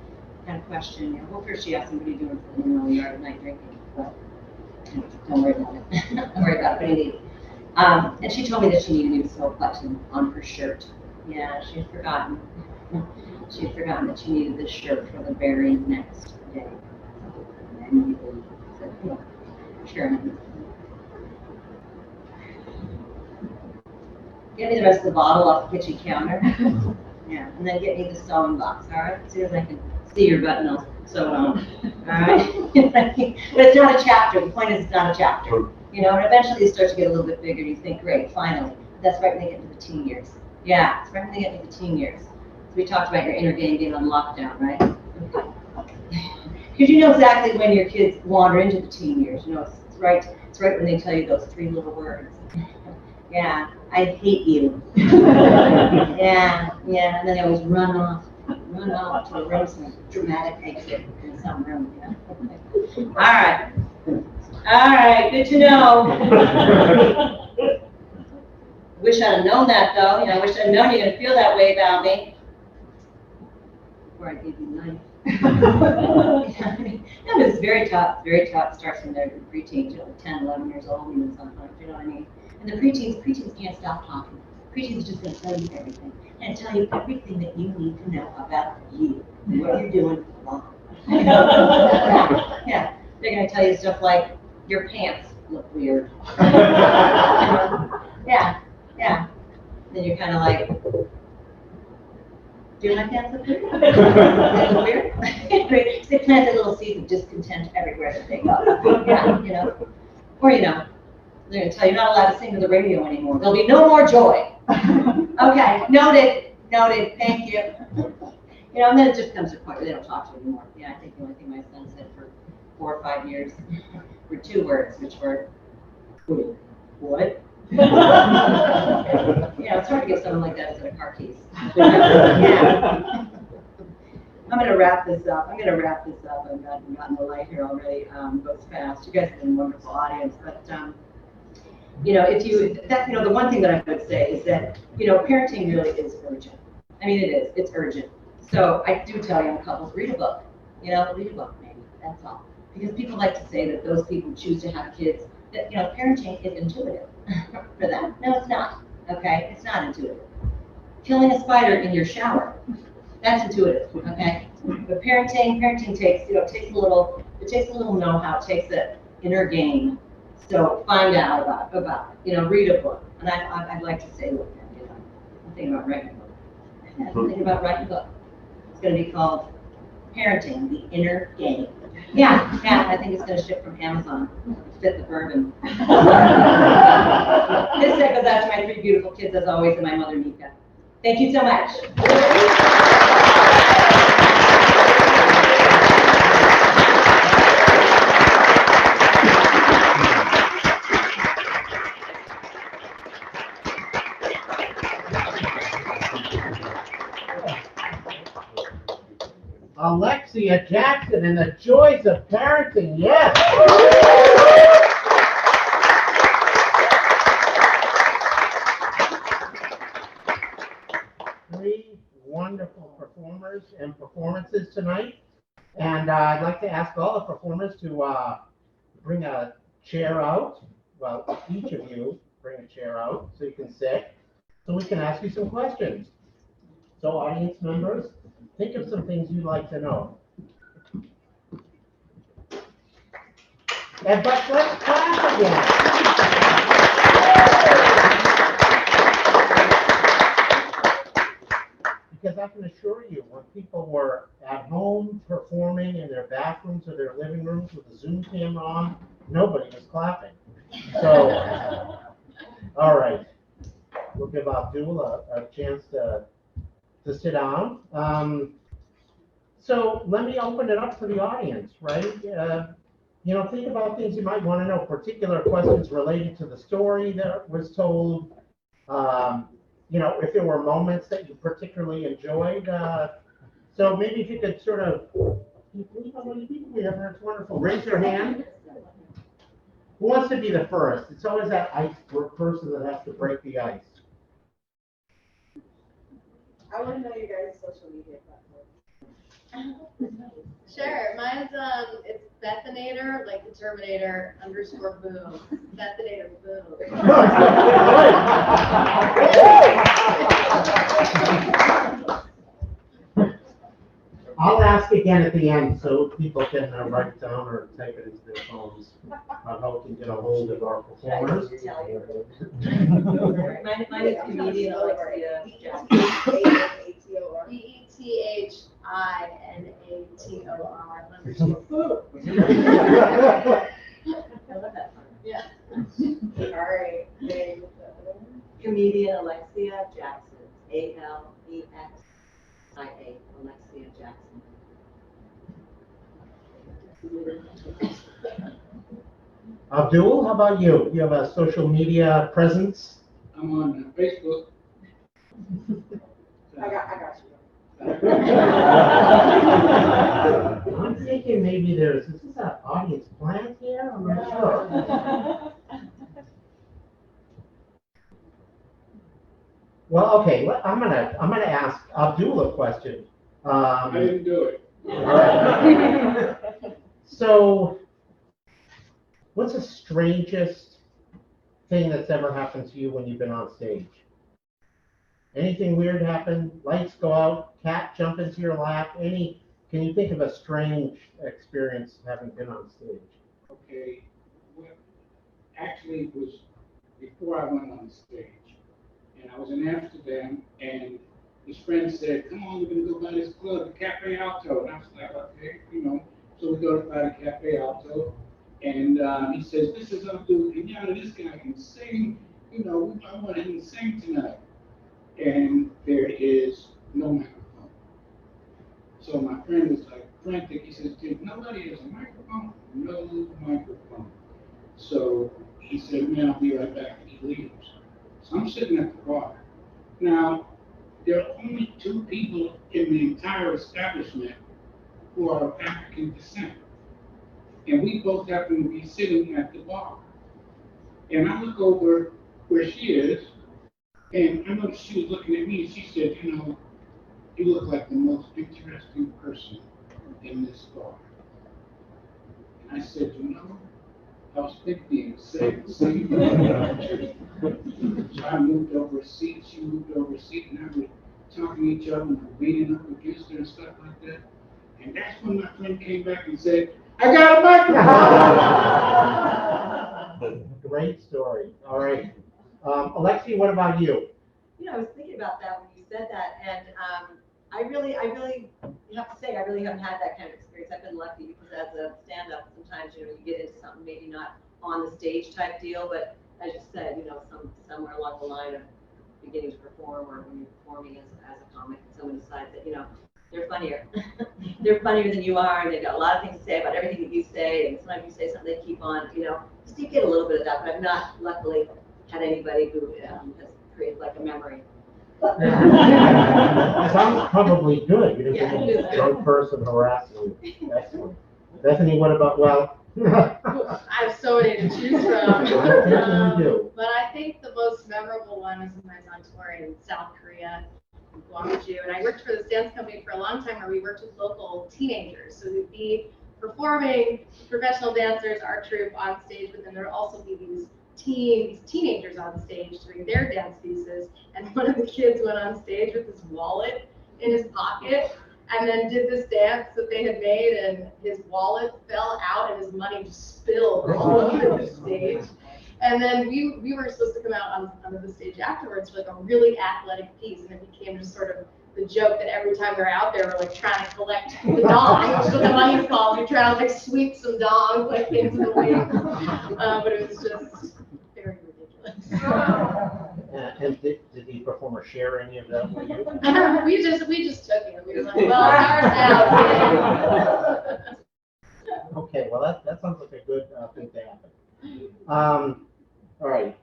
Speaker 5: kind of questioned, you know, well, first she asked me, what are you doing in the middle of the yard at night drinking? But don't worry about it. Don't worry about it. What do you need? And she told me that she needed me to sew a button on her shirt. Yeah, she had forgotten. She had forgotten that she needed this shirt for the very next day. And I said, oh, sure. Get me the rest of the bottle off the kitchen counter. Yeah, and then get me the sewing box, all right? As soon as I can see your button, I'll sew it on. All right? But it's not a chapter. The point is, it's not a chapter. You know, and eventually it starts to get a little bit bigger. You think, great, finally. But that's right when they get into the teen years. Yeah, it's right when they get into the teen years. So we talked about your inner game being on lockdown, right? Because you know exactly when your kids wander into the teen years. You know, it's right when they tell you those 3 little words. Yeah, I hate you. Yeah, and then they always run off to a room, some dramatic exit in some room, you know. All right, good to know. Wish I'd have known that, though. You know, I wish I'd known you're going to feel that way about me before I gave you life. No, it's very tough, very tough. It starts when they're preteens, you know, 10, 11 years old, even sometimes, you know what I mean? And the preteens can't stop talking. Preteens are just going to tell you everything and tell you everything that you need to know about you, what you're doing wrong. Yeah, they're going to tell you stuff like your pants look weird. Yeah. Then you're kind of like, do my pants look weird? They look weird? They plant a little seed of discontent everywhere that they go. Yeah, you know. Or, you know, they're going to tell you you're not allowed to sing to the radio anymore. There'll be no more joy. Okay, noted, thank you. You know, and then it just comes to a point where they don't talk to you anymore. Yeah, I think the only thing my son said for 4 or 5 years were 2 words, which were, what? You know, it's hard to give someone like that a set of car keys. Yeah. I'm going to wrap this up. I've gotten the light here already. Goes fast. You guys have been a wonderful audience, but you know, the one thing that I would say is that, you know, parenting really is urgent. I mean, it is. It's urgent. So I do tell young couples, read a book. You know, read a book, maybe. That's all. Because people like to say that those people choose to have kids, that, you know, parenting is intuitive for them. No, it's not. Okay? It's not intuitive. Killing a spider in your shower, that's intuitive. Okay? But parenting takes, you know, it takes a little know-how, it takes the inner game. So find out about it. You know, read a book. And I'd like to say, look, you know, I'm thinking about writing a book. Yeah, I'm thinking about writing a book. It's going to be called Parenting, the Inner Game. Yeah, I think it's going to ship from Amazon to fit the bourbon. This set goes out to my 3 beautiful kids, as always, and my mother, Mika. Thank you so much.
Speaker 2: Alexia Jackson and the joys of parenting, yes. 3 wonderful performers and performances tonight. And I'd like to ask all the performers to bring a chair out. Well, each of you bring a chair out so you can sit, so we can ask you some questions. So audience members, think of some things you'd like to know. But let's clap again. Because I can assure you, when people were at home performing in their bathrooms or their living rooms with a Zoom camera on, nobody was clapping. So, all right, we'll give Abdul a chance to sit down. So let me open it up to the audience, right? You know, think about things you might want to know, particular questions related to the story that was told. You know, if there were moments that you particularly enjoyed. So maybe if you could sort of, it's wonderful. Raise your hand. Who wants to be the first? It's always that iceberg person that has to break the ice.
Speaker 6: I want to know your guys' social media platforms.
Speaker 3: Sure, mine's it's Bethanator, like the Terminator _boom. Bethanator boom.
Speaker 2: I'll ask again at the end so people can write it down or type it into their phones on how we can get a hold of our performers.
Speaker 5: Mine is comedian Alexia Jackson.
Speaker 3: BETHINATOR.
Speaker 5: I love that part.
Speaker 3: Yeah.
Speaker 6: All right.
Speaker 5: Comedian Alexia Jackson. ALEXIA. Alexia Jackson.
Speaker 2: Abdul, how about you? You have a social media presence?
Speaker 4: I'm on Facebook.
Speaker 6: I got you.
Speaker 2: I'm thinking maybe is this an audience plant here? I'm not sure. Well, okay, I'm gonna ask Abdul a question.
Speaker 4: I didn't do it.
Speaker 2: All right. So, what's the strangest thing that's ever happened to you when you've been on stage? Anything weird happen? Lights go out, cat jump into your lap? Can you think of a strange experience having been on stage?
Speaker 4: Okay, well, actually it was before I went on stage. And I was in Amsterdam, and his friend said, come on, we're gonna go by this club, the Cafe Alto. And I was like, okay, you know. So we go by the Cafe Alto, and he says, this is Abdul Kenyatta, this guy can sing, you know, I want him to sing tonight. And there is no microphone. So my friend was like frantic, he says, dude, nobody has a microphone? No microphone. So he said, man, I'll be right back, and he leaves. So I'm sitting at the bar. Now, there are only 2 people in the entire establishment who are of African descent. And we both happen to be sitting at the bar. And I look over where she is, and I noticed she was looking at me, and she said, you know, you look like the most interesting person in this bar. And I said, you know, I was thinking the same thing. So I moved over a seat, she moved over a seat, and I was talking to each other and leaning up against her and stuff like that. And that's when my friend came back and said, I got a microphone.
Speaker 2: Great story. All right. Alexia, what about you?
Speaker 5: You know, I was thinking about that when you said that, and I really have to say, I really haven't had that kind of experience. I've been lucky because as a stand-up, sometimes, you know, you get into something maybe not on the stage type deal, but as you said, you know, somewhere along the line of beginning to perform or when you're performing as a comic, someone decides that, you know, they're funnier. They're funnier than you are, and they've got a lot of things to say about everything that you say, and sometimes you say something they keep on, you know, just you get a little bit of that, but I've not, luckily, had anybody who has created like a memory.
Speaker 2: Sounds probably good. You didn't get a drunk person harassing you. Excellent. Bethany, what about,
Speaker 3: I have so many to choose from.
Speaker 2: You do.
Speaker 3: But I think the most memorable one is when I was on tour in South Korea. Guangzhou, and I worked for this dance company for a long time where we worked with local teenagers. So we'd be performing, professional dancers, our troupe on stage, but then there would also be these teenagers on stage doing their dance pieces. And one of the kids went on stage with his wallet in his pocket and then did this dance that they had made, and his wallet fell out and his money just spilled all over the stage. And then we were supposed to come out onto the stage afterwards for like a really athletic piece, and it became just sort of the joke that every time we were out there, we're like trying to collect the dongs with the money fall. We try to like sweep some dongs like into the wings, but it was just very ridiculous.
Speaker 2: And did the performer share any of that with you?
Speaker 3: we just took it. We were like, well, ours now.
Speaker 2: Okay, well, that sounds like a good thing to happen. All right.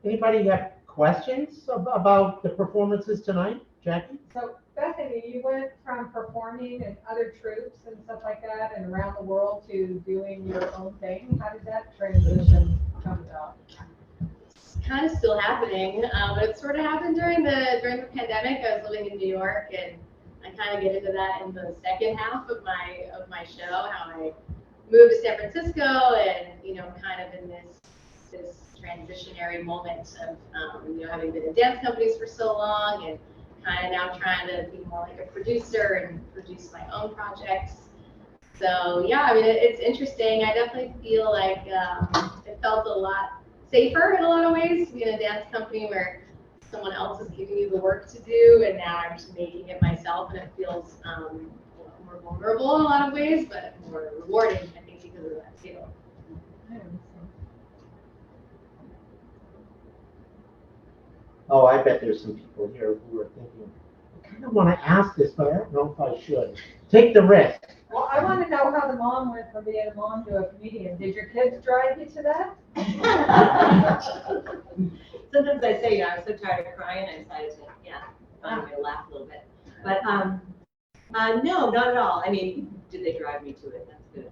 Speaker 2: Anybody have questions about the performances tonight? Jackie?
Speaker 7: So Bethany, you went from performing in other troupes and stuff like that and around the world to doing your own thing. How did that transition come about?
Speaker 3: It's kind of still happening, but it sort of happened during the pandemic. I was living in New York, and I kind of get into that in the second half of my show, how I moved to San Francisco, and kind of in this transitionary moment of having been in dance companies for so long, and kind of now trying to be more like a producer and produce my own projects. So yeah, I mean, it's interesting. I definitely feel like it felt a lot safer in a lot of ways to be in a dance company where someone else is giving you the work to do, and now I'm just making it myself, and it feels more vulnerable in a lot of ways, but more rewarding, I think, because of that too.
Speaker 2: Oh, I bet there's some people here who are thinking, I kind of want to ask this, but I don't know if I should. Take the risk.
Speaker 7: Well, I want to know how the mom went from being a mom to a comedian. Did your kids drive you to that?
Speaker 5: Sometimes I say, I'm so tired of crying, I decided to, find a way to laugh a little bit. But no, not at all. I mean, did they drive me to it? That's good.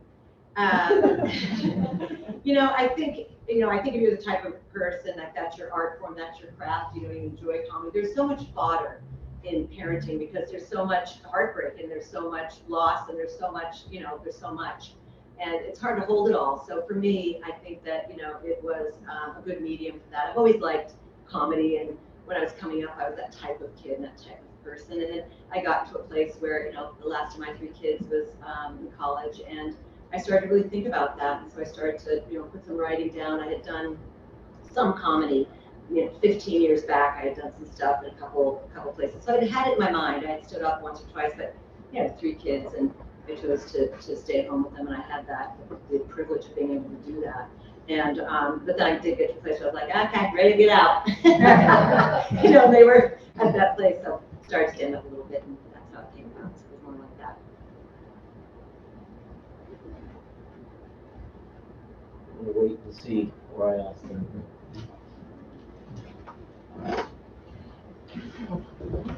Speaker 5: I think if you're the type of person that's your art form, that's your craft, you enjoy comedy. There's so much fodder in parenting because there's so much heartbreak and there's so much loss and there's so much, and it's hard to hold it all. So for me, I think that, it was a good medium for that. I've always liked comedy, and when I was coming up, I was that type of kid and that type of person. And then I got to a place where, the last of my 3 kids was in college, and I started to really think about that. And so I started to, put some writing down. I had done some comedy, 15 years back. I had done some stuff in a couple places. So I had it in my mind. I had stood up once or twice, but 3 kids, and I chose to stay at home with them, and I had the privilege of being able to do that. And but then I did get to a place where I was like, okay, ready to get out. They were at that place, so I started to stand up a little bit, and that's how it came about. So it was more like that.
Speaker 2: I'm going to wait and see where I ask them.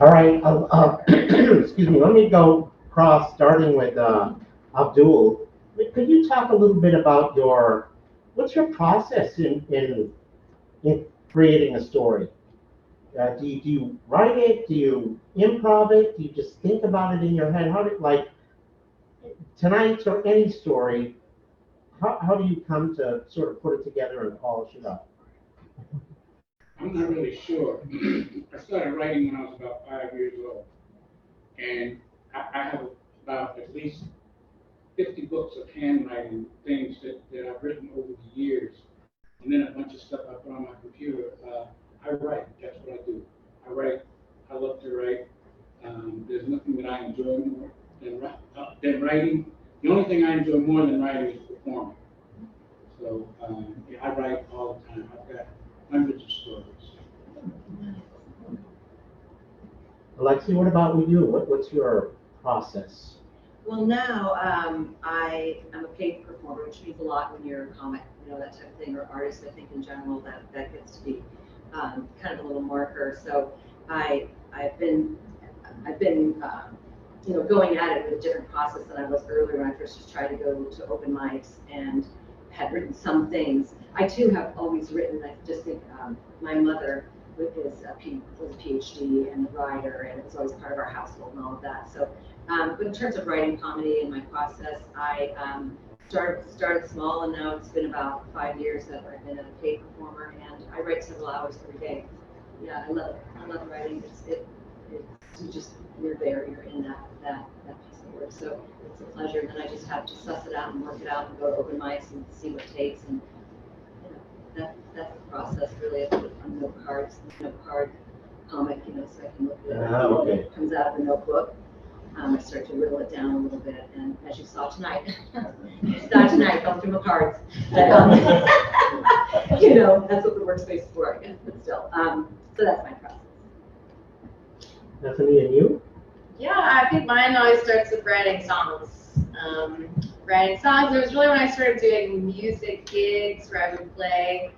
Speaker 2: All right, excuse me, let me go across, starting with Abdul. Could you talk a little bit about what's your process in creating a story? Do you write it? Do you improv it? Do you just think about it in your head? Tonight's or any story, how do you come to sort of put it together and polish it up?
Speaker 4: I'm not really sure. I started writing when I was about 5 years old. And I have about at least 50 books of handwriting things that I've written over the years. And then a bunch of stuff I put on my computer. I write, that's what I do. I write, I love to write. There's nothing that I enjoy more than writing. The only thing I enjoy more than writing is performing. So I write all the time. I've got hundreds of stories.
Speaker 2: Alexia, what about with you? What's your process?
Speaker 5: Well, now I am a paid performer, which means a lot when you're a comic, that type of thing, or artist. I think in general that gets to be kind of a little marker. So I've been going at it with a different process than I was earlier when I first just tried to go to open mics and had written some things. I too have always written. I just think my mother with his was a PhD and a writer, and it was always part of our household and all of that. So, but in terms of writing comedy in my process, I started small, and now it's been about 5 years that I've been a paid performer, and I write several hours every day. Yeah, I love it. I love writing. You just, you're there, you're in that piece of work. So it's a pleasure. And then I just have to suss it out and work it out and go to open mics and see what it takes. And you know, that's the process really. I'm no card comic, you know, so I can look at it.
Speaker 2: Okay.
Speaker 5: It comes out of the notebook. I start to whittle it down a little bit, and as you saw tonight, going through my cards. But, you know, that's what the workspace is for, I guess. But still, so that's my process.
Speaker 2: Bethany, and you?
Speaker 3: Yeah, I think mine always starts with writing songs. It was really when I started doing music gigs where I would play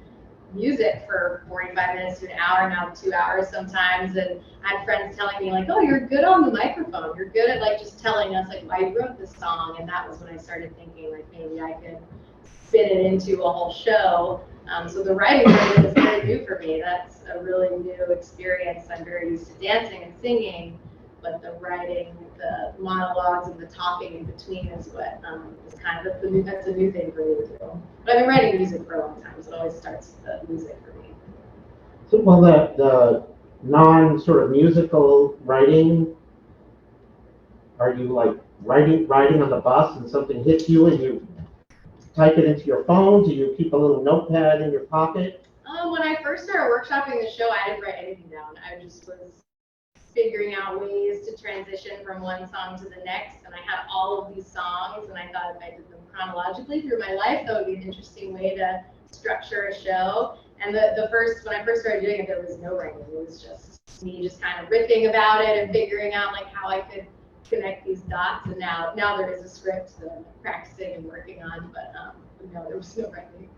Speaker 3: music for 45 minutes to an hour, now 2 hours sometimes, and I had friends telling me like, oh, you're good on the microphone, you're good at like just telling us like why you wrote this song, and that was when I started thinking like maybe I could spin it into a whole show. So the writing part is very new for me. That's a really new experience. I'm very used to dancing and singing, but the writing, the monologues and the talking in between is what is kind of that's a new thing for me to do. But I've been writing music for a long time, so it always starts with the music for me.
Speaker 2: So, well, the non sort of musical writing, are you like riding on the bus and something hits you and you type it into your phone? Do you keep a little notepad in your pocket?
Speaker 3: When I first started workshopping the show, I didn't write anything down. I just was figuring out ways to transition from one song to the next, and I had all of these songs, and I thought if I did them chronologically through my life, that would be an interesting way to structure a show. And when I first started doing it, there was no writing. It was just me just kind of riffing about it and figuring out like how I could connect these dots. And now there is a script that I'm practicing and working on, but no, there was no writing.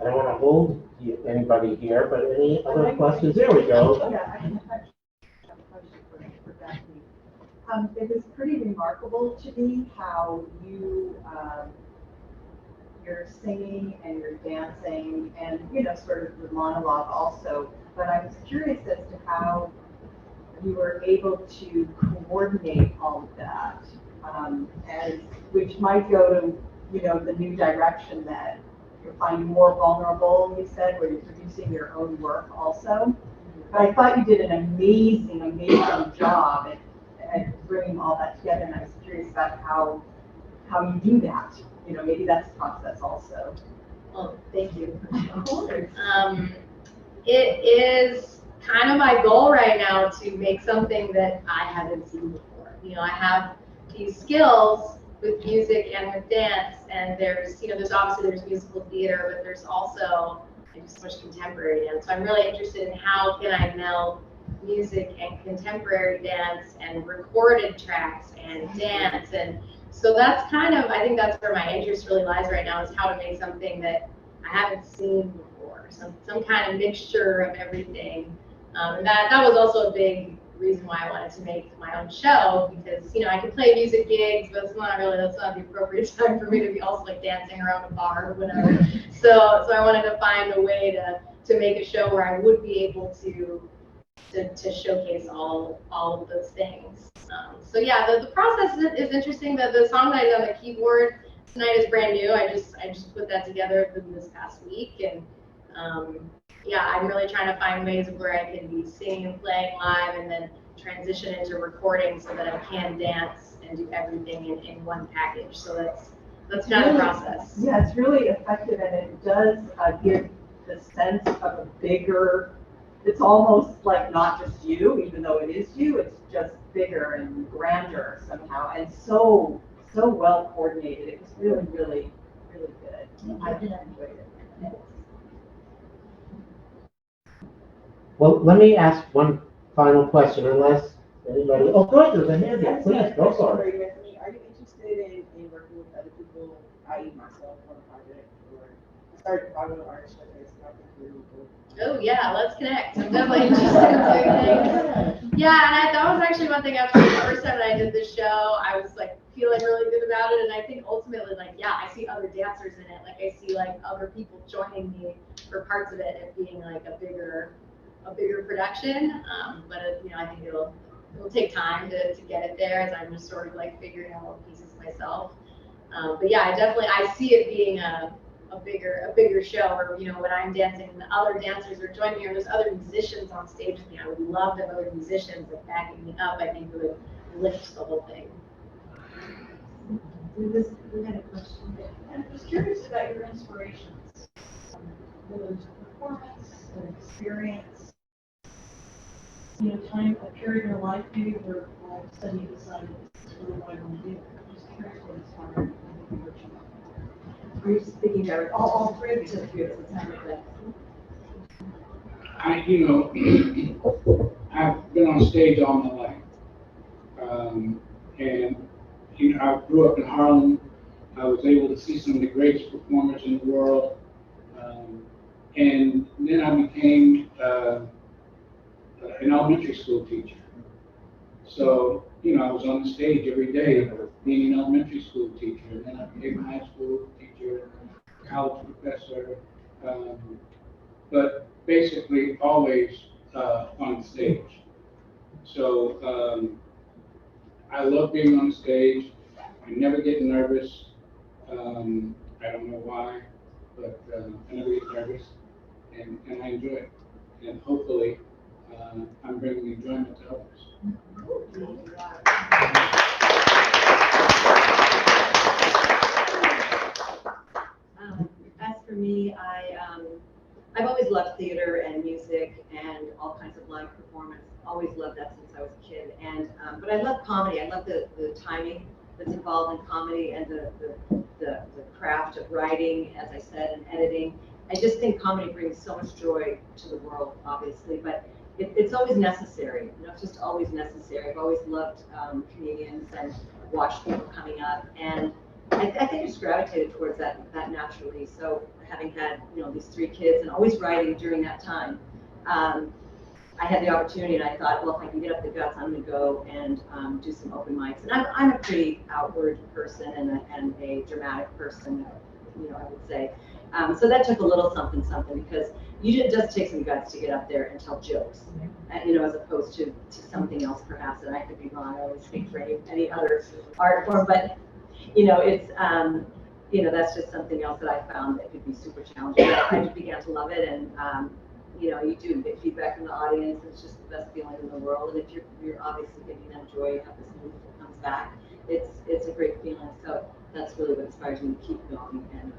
Speaker 2: I don't want to hold anybody here, but any other questions? There we go.
Speaker 6: Yeah, I have a question for Bethany. It was pretty remarkable to me how you're singing and you're dancing and, you know, sort of the monologue also. But I was curious as to how you were able to coordinate all of that, which might go to, you know, the new direction that you're finding more vulnerable, you said, where you're producing your own work also. But I thought you did an amazing job at bringing all that together, and I was curious about how you do that. You know, maybe that's a process also.
Speaker 3: Well, thank you. Of course. It is kind of my goal right now to make something that I haven't seen before. You know, I have these skills with music and with dance, and there's obviously musical theater, but there's also so much contemporary dance. So I'm really interested in how can I meld music and contemporary dance and recorded tracks and dance, and so that's kind of, I think that's where my interest really lies right now, is how to make something that I haven't seen before, some kind of mixture of everything. And that was also a big reason why I wanted to make my own show, because, you know, I could play music gigs, but that's not the appropriate time for me to be also like dancing around a bar or whatever. So I wanted to find a way to make a show where I would be able to showcase all of those things. So yeah, the process is interesting. The song that I did on the keyboard tonight is brand new. I just put that together this past week, and yeah, I'm really trying to find ways where I can be singing and playing live, and then transition into recording so that I can dance and do everything in one package. So that's kind of the process.
Speaker 6: Yeah, it's really effective, and it does give the sense of a bigger. It's almost like not just you, even though it is you. It's just bigger and grander somehow, and so well coordinated. It was really, really, really good. I enjoyed it.
Speaker 2: Well, let me ask one final question, unless anybody. Oh, good. There's a hand here. Please go for it.
Speaker 6: Are you interested in working with other people, i.e. myself, on a project, or start talking to artists like this?
Speaker 3: Oh yeah, let's connect. I'm definitely interested in doing things. Yeah, and that was actually one thing after the first time that I did this show. I was like feeling really good about it. And I think ultimately, like, yeah, I see other dancers in it. Like, I see like other people joining me for parts of it and being like a bigger production. But you know, I think it'll take time to get it there, as I'm just sort of like figuring out all the pieces myself. But yeah, I see it being a bigger show, or you know, when I'm dancing and the other dancers are joining me, or there's other musicians on stage with me. I would love to have other musicians like backing me up. I think it would lift the whole thing.
Speaker 5: We had a question.
Speaker 6: I'm just curious about your inspirations. Whether it's a performance, an experience, you know, a period in your life maybe where all of a sudden you decided this is really what I want to do. I'm just curious what inspired you.
Speaker 5: Are you speaking about all three of you? Just three of us, it's not like that.
Speaker 4: You know, I've been on stage all my life. And you know, I grew up in Harlem. I was able to see some of the greatest performers in the world. And then I became an elementary school teacher. So, you know, I was on the stage every day being an elementary school teacher. And then I became a high school teacher, college professor, but basically always on stage. So I love being on stage. I never get nervous. I don't know why, but I never get nervous, and I enjoy it. And hopefully, I'm bringing enjoyment to others.
Speaker 5: As for me, I've always loved theater and music and all kinds of live performance. Always loved that since I was a kid. And but I love comedy. I love the timing that's involved in comedy and the craft of writing, as I said, and editing. I just think comedy brings so much joy to the world, obviously, but it's always necessary. You know, it's just always necessary. I've always loved comedians and watched people coming up, and I think I just gravitated towards that naturally. So having had, you know, these three kids and always writing during that time, I had the opportunity, and I thought, well, if I can get up the guts, I'm going to go and do some open mics. And I'm a pretty outward person and a dramatic person, you know, I would say. So that took a little something, because it does take some guts to get up there and tell jokes, you know, as opposed to something else perhaps. And I could be wrong. I always speak for any other art form, but you know, it's you know, that's just something else that I found that could be super challenging. I just began to love it, and you know, you do get feedback from the audience. It's just the best feeling in the world. And if you're obviously giving them joy, you have this movie that comes back. It's a great feeling. So that's really what inspires me to keep going, and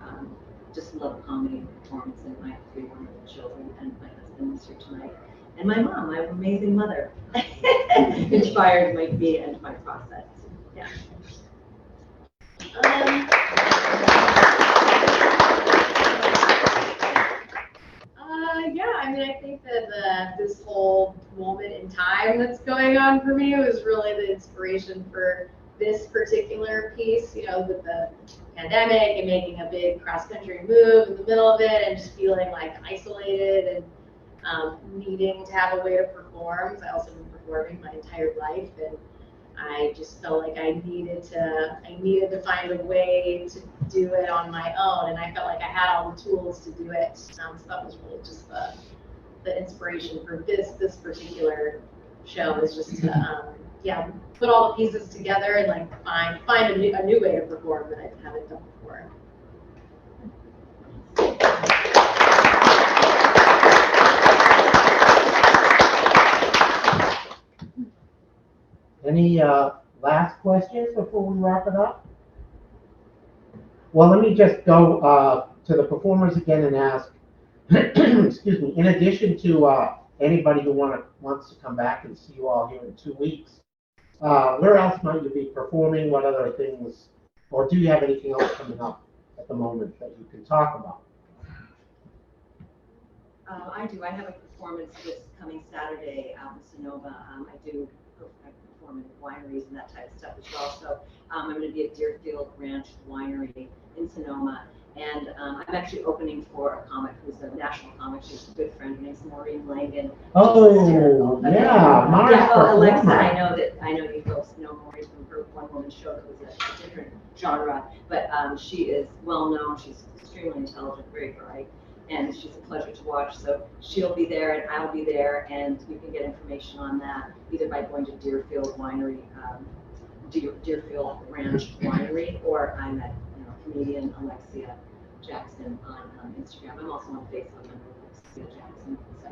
Speaker 5: just love comedy and performance. And my three wonderful children, and my husband is here tonight, and my mom, my amazing mother, inspired me and my process. Yeah.
Speaker 3: Yeah, I mean, I think that this whole moment in time that's going on for me was really the inspiration for this particular piece, you know, with the pandemic and making a big cross-country move in the middle of it and just feeling like isolated and needing to have a way to perform. So I also been performing my entire life, and I just felt like I needed to find a way to do it on my own, and I felt like I had all the tools to do it. So that was really just the inspiration for this particular show, is just to yeah, put all the pieces together and like find a new way to perform that I haven't done before.
Speaker 8: Any last questions before we wrap it up? Well, let me just go to the performers again and ask, excuse me, in addition to anybody who wants to come back and see you all here in 2 weeks, where else might you be performing? What other things, or do you have anything else coming up at the moment that you can talk about?
Speaker 5: I do. I have a performance this coming Saturday out in Sonoma. I perform in wineries and that type of stuff as well. So I'm going to be at Deerfield Ranch Winery in Sonoma. And I'm actually opening for a comic who's a national comic. She's a good friend. Her name's Maureen Langan.
Speaker 8: Oh, yeah, Marsh.
Speaker 5: Yeah, Alexa, I know you folks know Maureen from her one-woman show that was a different genre, but she is well-known. She's extremely intelligent, very bright, and she's a pleasure to watch. So she'll be there, and I'll be there, and you can get information on that either by going to Deerfield Winery, Deerfield Ranch Winery, or I'm at comedian Alexia Jackson on Instagram. I'm also on Facebook under Alexia Jackson. So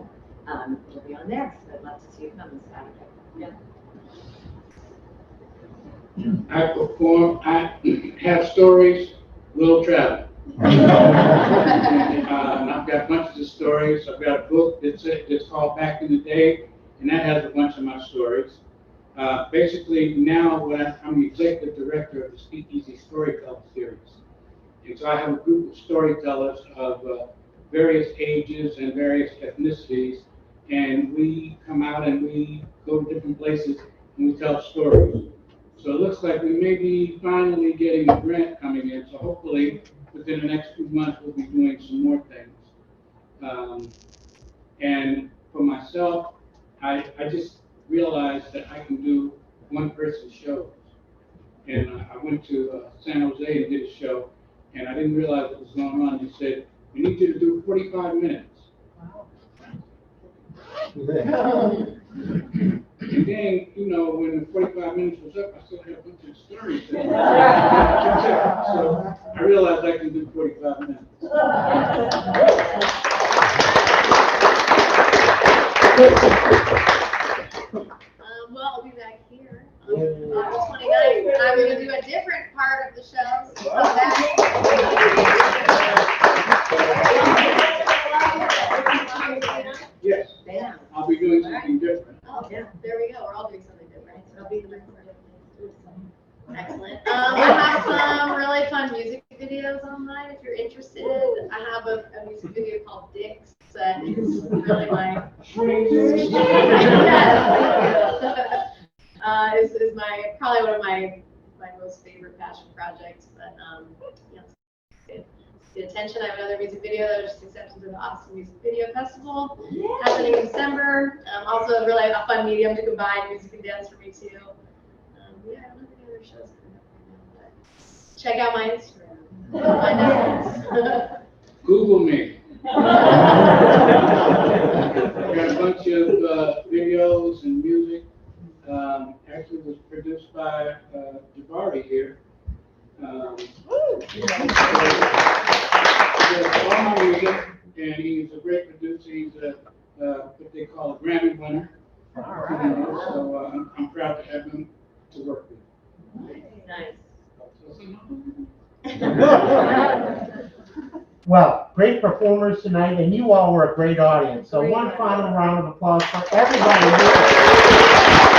Speaker 5: it'll be on there. So I'd love to see you come this Saturday. Yeah.
Speaker 4: I perform, I have stories, will travel. And I've got bunches of stories. I've got a book that's called Back in the Day, and that has a bunch of my stories. Basically, now I'm the executive director of the Speakeasy Storytelling Series. And so I have a group of storytellers of various ages and various ethnicities, and we come out and we go to different places and we tell stories. So it looks like we may be finally getting a grant coming in, so hopefully within the next 2 months we'll be doing some more things. And for myself, I just realized that I can do one-person shows. And I went to San Jose and did a show, and I didn't realize what was going on. They said, we need you to do 45 minutes.
Speaker 8: Yeah.
Speaker 4: And then, when the 45 minutes was up, I still had a bunch of stories. So I realized I can do 45 minutes.
Speaker 3: Well, I'll be back here on August 29th. I'm going to do a different part of the show. So come back.
Speaker 4: Yes,
Speaker 5: Damn.
Speaker 4: I'll be doing something different.
Speaker 3: Oh,
Speaker 5: Yeah.
Speaker 3: there we go. We're all doing something different.
Speaker 5: I'll be the
Speaker 3: Excellent. I have some really fun music videos online if you're interested. I have a music video called Dicks that is really my is my probably one of my most favorite passion projects. But it's the attention. I have another music video that was just accepted to the Austin Music Video Festival happening in December. Also really a fun medium to combine music and dance for me too. Yeah, I don't have any other shows coming up right now, but check out my Instagram. Find out.
Speaker 4: Google me. I've got a bunch of videos and music. Actually, it was produced by Jabari here. All my music, and he's a great producer. He's what they call a Grammy winner.
Speaker 5: All right.
Speaker 4: So I'm proud to have him to work with.
Speaker 5: Nice.
Speaker 8: Well, great performers tonight, and you all were a great audience. So one final round of applause for everybody here.